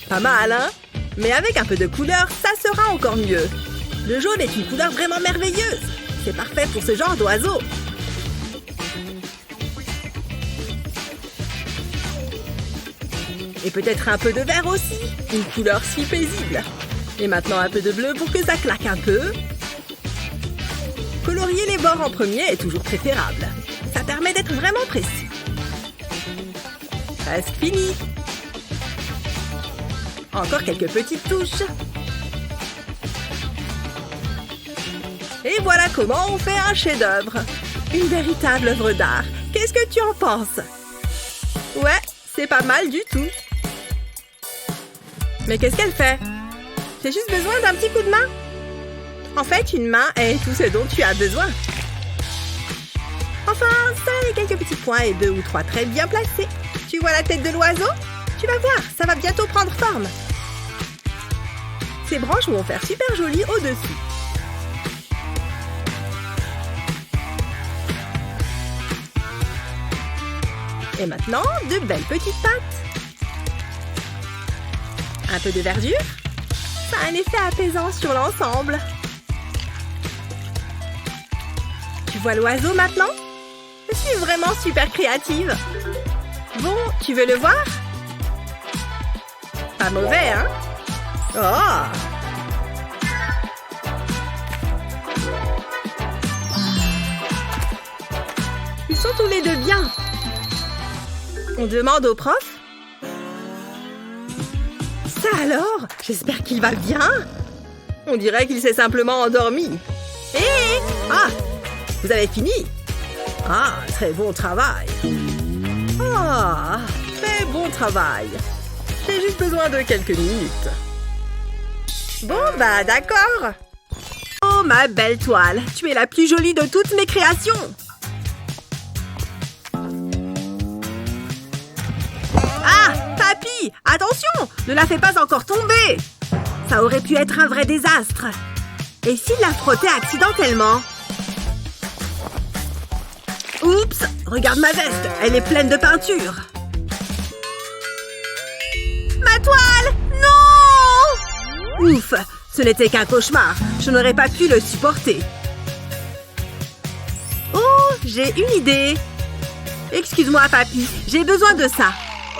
Pas mal, hein? Mais avec un peu de couleur, ça sera encore mieux. Le jaune est une couleur vraiment merveilleuse. C'est parfait pour ce genre d'oiseau. Et peut-être un peu de vert aussi. Une couleur si paisible. Et maintenant un peu de bleu pour que ça claque un peu. Colorier les bords en premier est toujours préférable. Ça permet d'être vraiment précis. Presque fini. Encore quelques petites touches. Et voilà comment on fait un chef-d'œuvre. Une véritable œuvre d'art. Qu'est-ce que tu en penses? Ouais, c'est pas mal du tout. Mais qu'est-ce qu'elle fait? J'ai juste besoin d'un petit coup de main. En fait, une main est tout ce dont tu as besoin. Enfin, ça et quelques petits points et 2 ou 3 traits bien placés. Tu vois la tête de l'oiseau? Tu vas voir, ça va bientôt prendre forme. Ces branches vont faire super joli au-dessus. Et maintenant, de belles petites pattes. Un peu de verdure. Ça a un effet apaisant sur l'ensemble. Tu vois l'oiseau maintenant? Je suis vraiment super créative. Bon, tu veux le voir? Pas mauvais, hein? Oh! Ils sont tous les deux bien. On demande au prof? Ça alors? J'espère qu'il va bien. On dirait qu'il s'est simplement endormi. Hé! Ah! Vous avez fini? Ah, très bon travail. Ah, très bon travail. J'ai juste besoin de quelques minutes. Bon, bah d'accord. Oh, ma belle toile. Tu es la plus jolie de toutes mes créations. Ah, papy, attention, ne la fais pas encore tomber. Ça aurait pu être un vrai désastre. Et s'il la frottait accidentellement? Oups, regarde ma veste, elle est pleine de peinture. Ma toile! Non! Ouf, ce n'était qu'un cauchemar. Je n'aurais pas pu le supporter. Oh, j'ai une idée. Excuse-moi, papy, j'ai besoin de ça.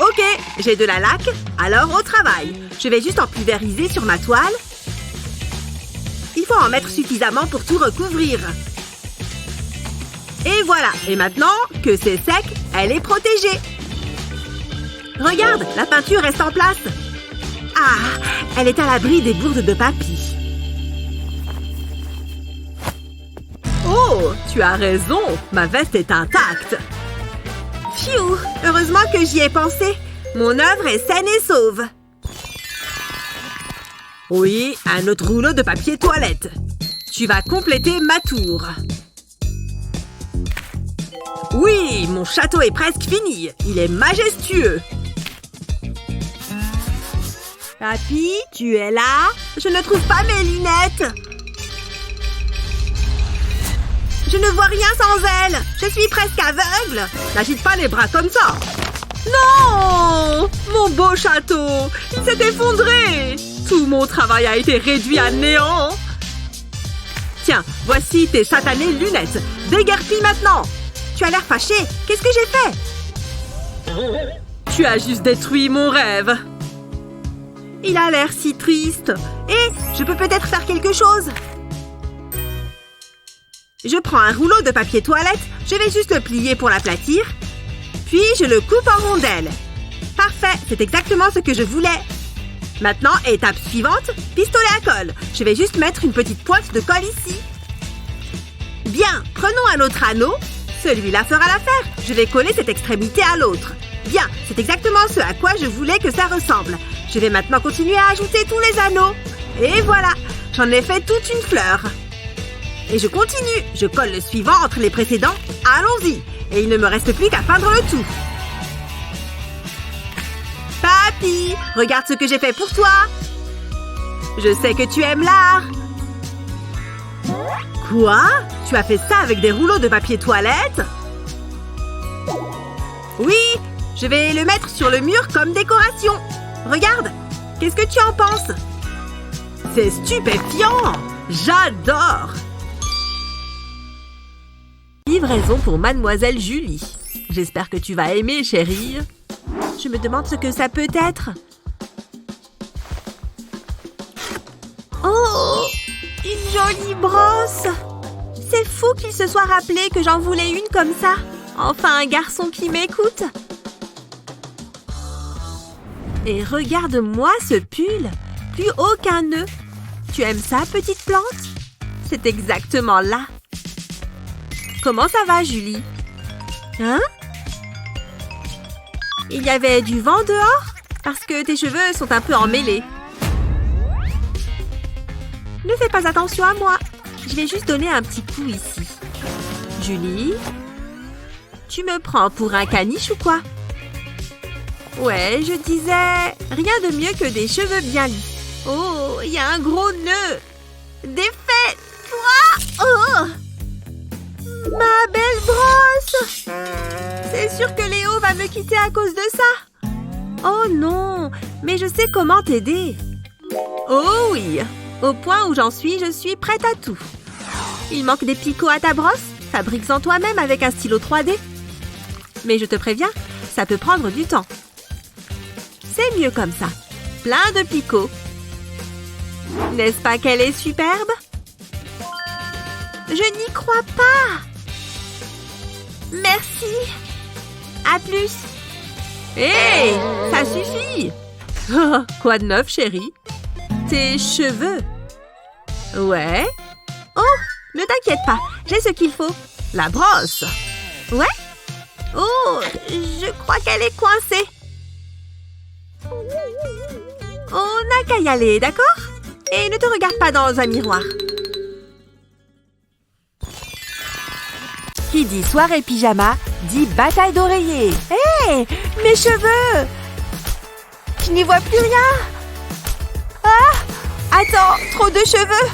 Ok, j'ai de la laque, alors au travail. Je vais juste en pulvériser sur ma toile. Il faut en mettre suffisamment pour tout recouvrir. Et voilà, et maintenant que c'est sec, elle est protégée. Regarde, la peinture reste en place. Ah, elle est à l'abri des bourdes de papy. Oh, tu as raison, ma veste est intacte. Pfiou, heureusement que j'y ai pensé. Mon œuvre est saine et sauve. Oui, un autre rouleau de papier toilette. Tu vas compléter ma tour. Oui, mon château est presque fini. Il est majestueux. Papy, tu es là? Je ne trouve pas mes lunettes. Je ne vois rien sans elle. Je suis presque aveugle. N'agite pas les bras comme ça. Non! Mon beau château, il s'est effondré. Tout mon travail a été réduit à néant. Tiens, voici tes satanées lunettes. Déguerpis maintenant. Tu as l'air fâché. Qu'est-ce que j'ai fait? Tu as juste détruit mon rêve. Il a l'air si triste. Et je peux peut-être faire quelque chose. Je prends un rouleau de papier toilette. Je vais juste le plier pour l'aplatir. Puis je le coupe en rondelles. Parfait, c'est exactement ce que je voulais. Maintenant, étape suivante, pistolet à colle. Je vais juste mettre une petite pointe de colle ici. Bien, prenons un autre anneau. Celui-là fera l'affaire. Je vais coller cette extrémité à l'autre. Bien, c'est exactement ce à quoi je voulais que ça ressemble. Je vais maintenant continuer à ajouter tous les anneaux. Et voilà, j'en ai fait toute une fleur. Et je continue. Je colle le suivant entre les précédents. Allons-y. Et il ne me reste plus qu'à peindre le tout. Papy, regarde ce que j'ai fait pour toi. Je sais que tu aimes l'art. Quoi? Tu as fait ça avec des rouleaux de papier toilette? Oui, je vais le mettre sur le mur comme décoration. Regarde, qu'est-ce que tu en penses? C'est stupéfiant. J'adore. Livraison pour Mademoiselle Julie. J'espère que tu vas aimer, chérie. Je me demande ce que ça peut être. Oh, une jolie brosse. C'est fou qu'il se soit rappelé que j'en voulais une comme ça. Enfin, un garçon qui m'écoute. Et regarde-moi ce pull. Plus aucun nœud. Tu aimes ça, petite plante? C'est exactement là. Comment ça va, Julie? Hein? Il y avait du vent dehors? Parce que tes cheveux sont un peu emmêlés. Ne fais pas attention à moi. Je vais juste donner un petit coup ici. Julie? Tu me prends pour un caniche ou quoi? Ouais, je disais... Rien de mieux que des cheveux bien lisses. Oh, il y a un gros nœud. Défais-toi! Oh! Ma belle brosse! C'est sûr que Léo va me quitter à cause de ça. Oh non, mais je sais comment t'aider. Oh oui, au point où j'en suis, je suis prête à tout. Il manque des picots à ta brosse? Fabrique-en toi-même avec un stylo 3D. Mais je te préviens, ça peut prendre du temps. C'est mieux comme ça. Plein de picots. N'est-ce pas qu'elle est superbe? Je n'y crois pas. Merci. À plus. Hé, ça suffit. Oh, quoi de neuf, chérie? Tes cheveux. Ouais. Oh, ne t'inquiète pas, j'ai ce qu'il faut. La brosse. Ouais. Oh, je crois qu'elle est coincée. On n'a qu'à y aller, d'accord? Et ne te regarde pas dans un miroir. Qui dit soirée pyjama, dit bataille d'oreillers. Hé, mes cheveux! Je n'y vois plus rien. Ah! Attends, trop de cheveux.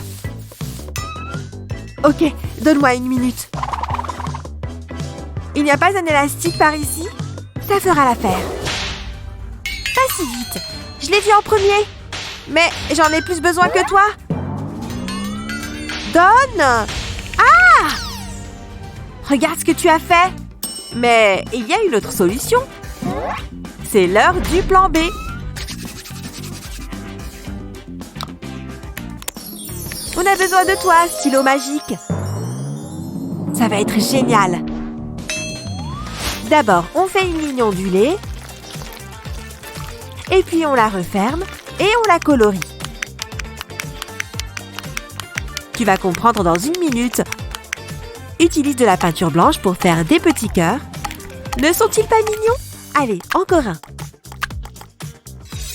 Ok, donne-moi une minute. Il n'y a pas un élastique par ici? Ça fera l'affaire. Pas si vite. Je l'ai vu en premier. Mais j'en ai plus besoin que toi. Donne! Ah! Regarde ce que tu as fait. Mais il y a une autre solution. C'est l'heure du plan B. On a besoin de toi, stylo magique. Ça va être génial. D'abord, on fait une ligne ondulée. Et puis on la referme et on la colorie. Tu vas comprendre dans une minute. Utilise de la peinture blanche pour faire des petits cœurs. Ne sont-ils pas mignons? Allez, encore un.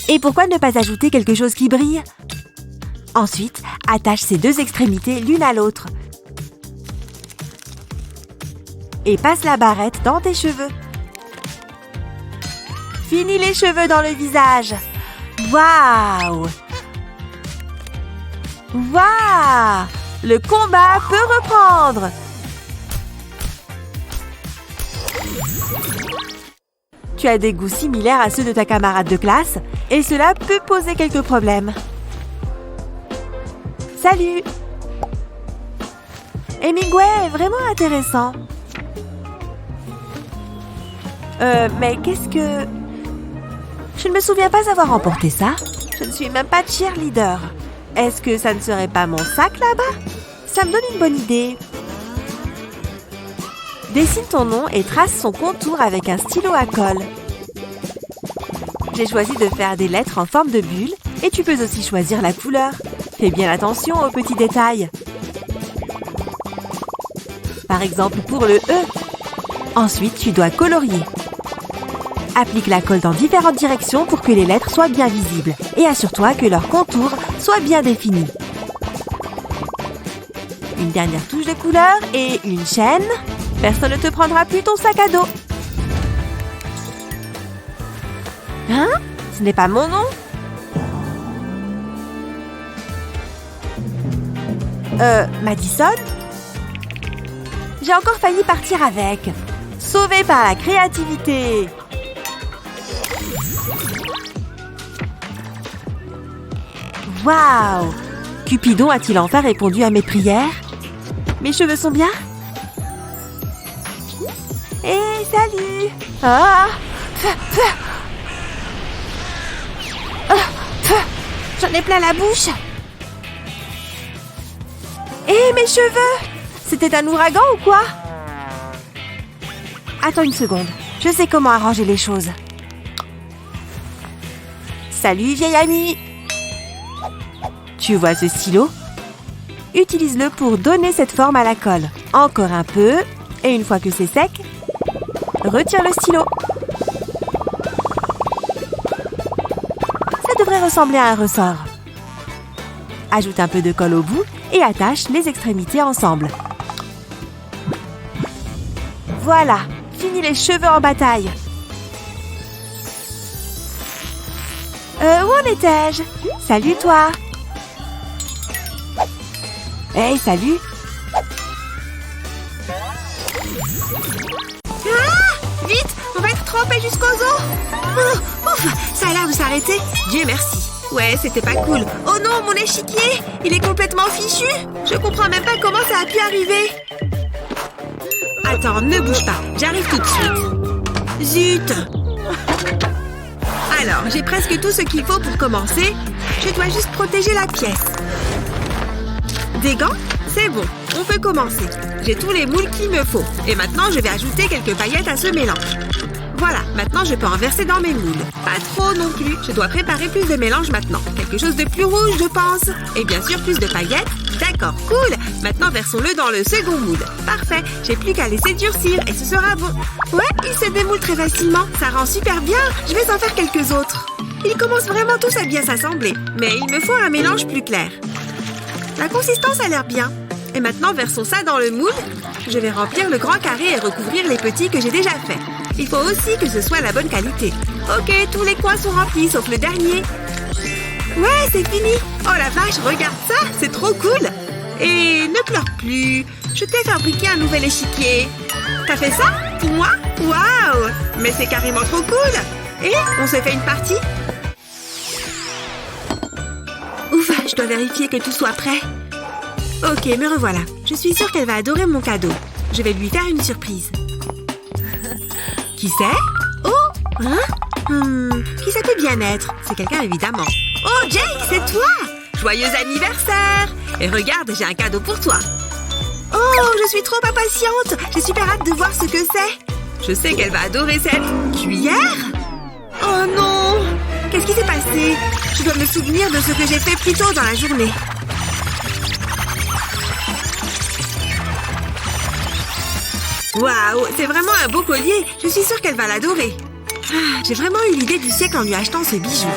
Et pourquoi ne pas ajouter quelque chose qui brille? Ensuite, attache ces deux extrémités l'une à l'autre. Et passe la barrette dans tes cheveux. Finis les cheveux dans le visage. Waouh! Waouh! Le combat peut reprendre. Tu as des goûts similaires à ceux de ta camarade de classe et cela peut poser quelques problèmes. Salut! Hemingway est vraiment intéressant. Mais qu'est-ce que... Je ne me souviens pas avoir remporté ça. Je ne suis même pas cheerleader. Est-ce que ça ne serait pas mon sac là-bas? Ça me donne une bonne idée. Dessine ton nom et trace son contour avec un stylo à colle. J'ai choisi de faire des lettres en forme de bulle et tu peux aussi choisir la couleur. Fais bien attention aux petits détails. Par exemple pour le E. Ensuite, tu dois colorier. Applique la colle dans différentes directions pour que les lettres soient bien visibles et assure-toi que leur contour soit bien défini. Une dernière touche de couleur et une chaîne. Personne ne te prendra plus ton sac à dos. Hein? Ce n'est pas mon nom? Madison? J'ai encore failli partir avec. Sauvé par la créativité. Waouh! Cupidon a-t-il enfin répondu à mes prières? Mes cheveux sont bien? Hé, salut! Ah! J'en ai plein la bouche! Hé, mes cheveux! C'était un ouragan ou quoi? Attends une seconde, je sais comment arranger les choses. Salut, vieille amie! Tu vois ce stylo? Utilise-le pour donner cette forme à la colle. Encore un peu, et une fois que c'est sec, retire le stylo. Ça devrait ressembler à un ressort. Ajoute un peu de colle au bout et attache les extrémités ensemble. Voilà, fini les cheveux en bataille. Où en étais-je? Salut toi! Hey, salut! Ah! Vite! On va être trempés jusqu'aux os! Oh, ouf! Ça a l'air de s'arrêter. Dieu merci. Ouais, c'était pas cool. Oh non, mon échiquier! Il est complètement fichu! Je comprends même pas comment ça a pu arriver. Attends, ne bouge pas. J'arrive tout de suite. Zut! Alors, j'ai presque tout ce qu'il faut pour commencer. Je dois juste protéger la pièce. Des gants? C'est bon, on peut commencer. J'ai tous les moules qu'il me faut. Et maintenant, je vais ajouter quelques paillettes à ce mélange. Voilà, maintenant je peux en verser dans mes moules. Pas trop non plus. Je dois préparer plus de mélange maintenant. Quelque chose de plus rouge, je pense. Et bien sûr, plus de paillettes. D'accord, cool. Maintenant, versons-le dans le second moule. Parfait. J'ai plus qu'à laisser durcir et ce sera bon. Ouais, il se démoule très facilement. Ça rend super bien. Je vais en faire quelques autres. Ils commencent vraiment tous à bien s'assembler. Mais il me faut un mélange plus clair. La consistance a l'air bien. Et maintenant, versons ça dans le moule. Je vais remplir le grand carré et recouvrir les petits que j'ai déjà faits. Il faut aussi que ce soit la bonne qualité. Ok, tous les coins sont remplis, sauf le dernier. Ouais, c'est fini. Oh la vache, regarde ça, c'est trop cool. Et ne pleure plus. Je t'ai fabriqué un nouvel échiquier. T'as fait ça? Pour moi? Waouh! Mais c'est carrément trop cool. Et on se fait une partie? Ouf, je dois vérifier que tout soit prêt. Ok, me revoilà. Je suis sûre qu'elle va adorer mon cadeau. Je vais lui faire une surprise. Qui c'est? Oh! Hein? Qui ça peut bien être? C'est quelqu'un, évidemment. Oh, Jake, c'est toi! Joyeux anniversaire! Et regarde, j'ai un cadeau pour toi. Oh, je suis trop impatiente! J'ai super hâte de voir ce que c'est. Je sais qu'elle va adorer cette cuillère. Oh non! Qu'est-ce qui s'est passé? Je dois me souvenir de ce que j'ai fait plus tôt dans la journée. Waouh, c'est vraiment un beau collier. Je suis sûre qu'elle va l'adorer. Ah, j'ai vraiment eu l'idée du siècle en lui achetant ce bijou.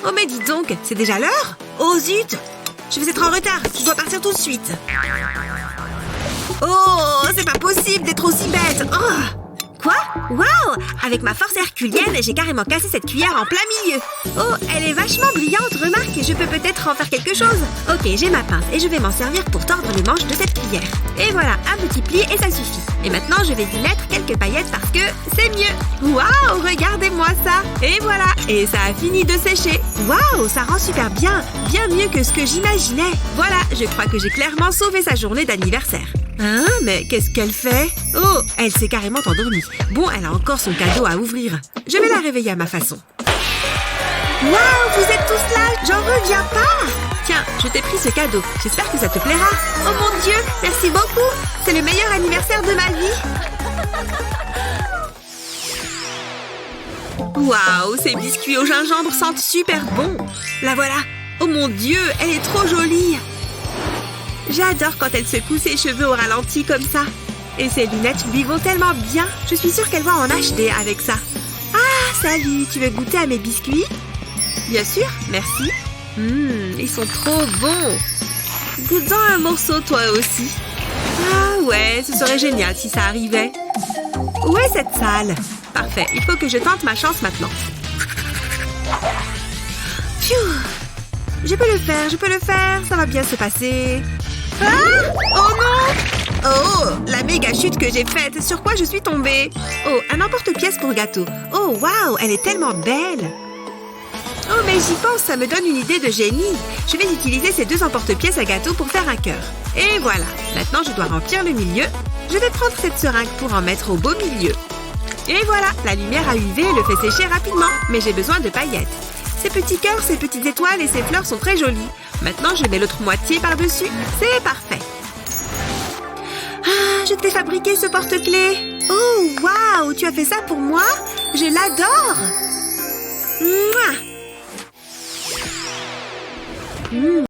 Oh mais dis donc, c'est déjà l'heure? Oh zut! Je vais être en retard, je dois partir tout de suite. Oh, c'est pas possible d'être aussi bête. Oh! Quoi? Waouh! Avec ma force herculienne, j'ai carrément cassé cette cuillère en plein milieu. Oh, elle est vachement brillante, remarque, je peux peut-être en faire quelque chose. Ok, j'ai ma pince et je vais m'en servir pour tordre les manches de cette cuillère. Et voilà, un petit pli et ça suffit. Et maintenant, je vais y mettre quelques paillettes parce que c'est mieux. Waouh, regardez-moi ça. Et voilà, et ça a fini de sécher. Waouh, ça rend super bien, bien mieux que ce que j'imaginais. Voilà, je crois que j'ai clairement sauvé sa journée d'anniversaire. Hein? Mais qu'est-ce qu'elle fait? Oh, elle s'est carrément endormie. Bon, elle a encore son cadeau à ouvrir. Je vais la réveiller à ma façon. Waouh, vous êtes tous là, j'en reviens pas. Tiens, je t'ai pris ce cadeau. J'espère que ça te plaira. Oh mon Dieu, merci beaucoup. C'est le meilleur anniversaire de ma vie. Waouh, ces biscuits au gingembre sentent super bon. La voilà. Oh mon Dieu, elle est trop jolie. J'adore quand elle secoue ses cheveux au ralenti comme ça. Et ses lunettes lui vont tellement bien. Je suis sûre qu'elle va en HD avec ça. Ah, salut, tu veux goûter à mes biscuits? Bien sûr, merci. Ils sont trop bons. Goûte-en un morceau toi aussi. Ah ouais, ce serait génial si ça arrivait. Où est cette salle? Parfait, il faut que je tente ma chance maintenant. Pfiou! Je peux le faire, ça va bien se passer. Ah! Oh non! Oh, la méga chute que j'ai faite, sur quoi je suis tombée? Oh, un emporte-pièce pour gâteau. Oh, waouh, elle est tellement belle. Oh, mais j'y pense, ça me donne une idée de génie. Je vais utiliser ces deux emporte-pièces à gâteau pour faire un cœur. Et voilà, maintenant je dois remplir le milieu. Je vais prendre cette seringue pour en mettre au beau milieu. Et voilà, la lumière à UV le fait sécher rapidement, mais j'ai besoin de paillettes. Ces petits cœurs, ces petites étoiles et ces fleurs sont très jolies. Maintenant, je mets l'autre moitié par-dessus. C'est parfait. Ah, je t'ai fabriqué ce porte-clés. Oh, waouh, tu as fait ça pour moi? Je l'adore. Mouah.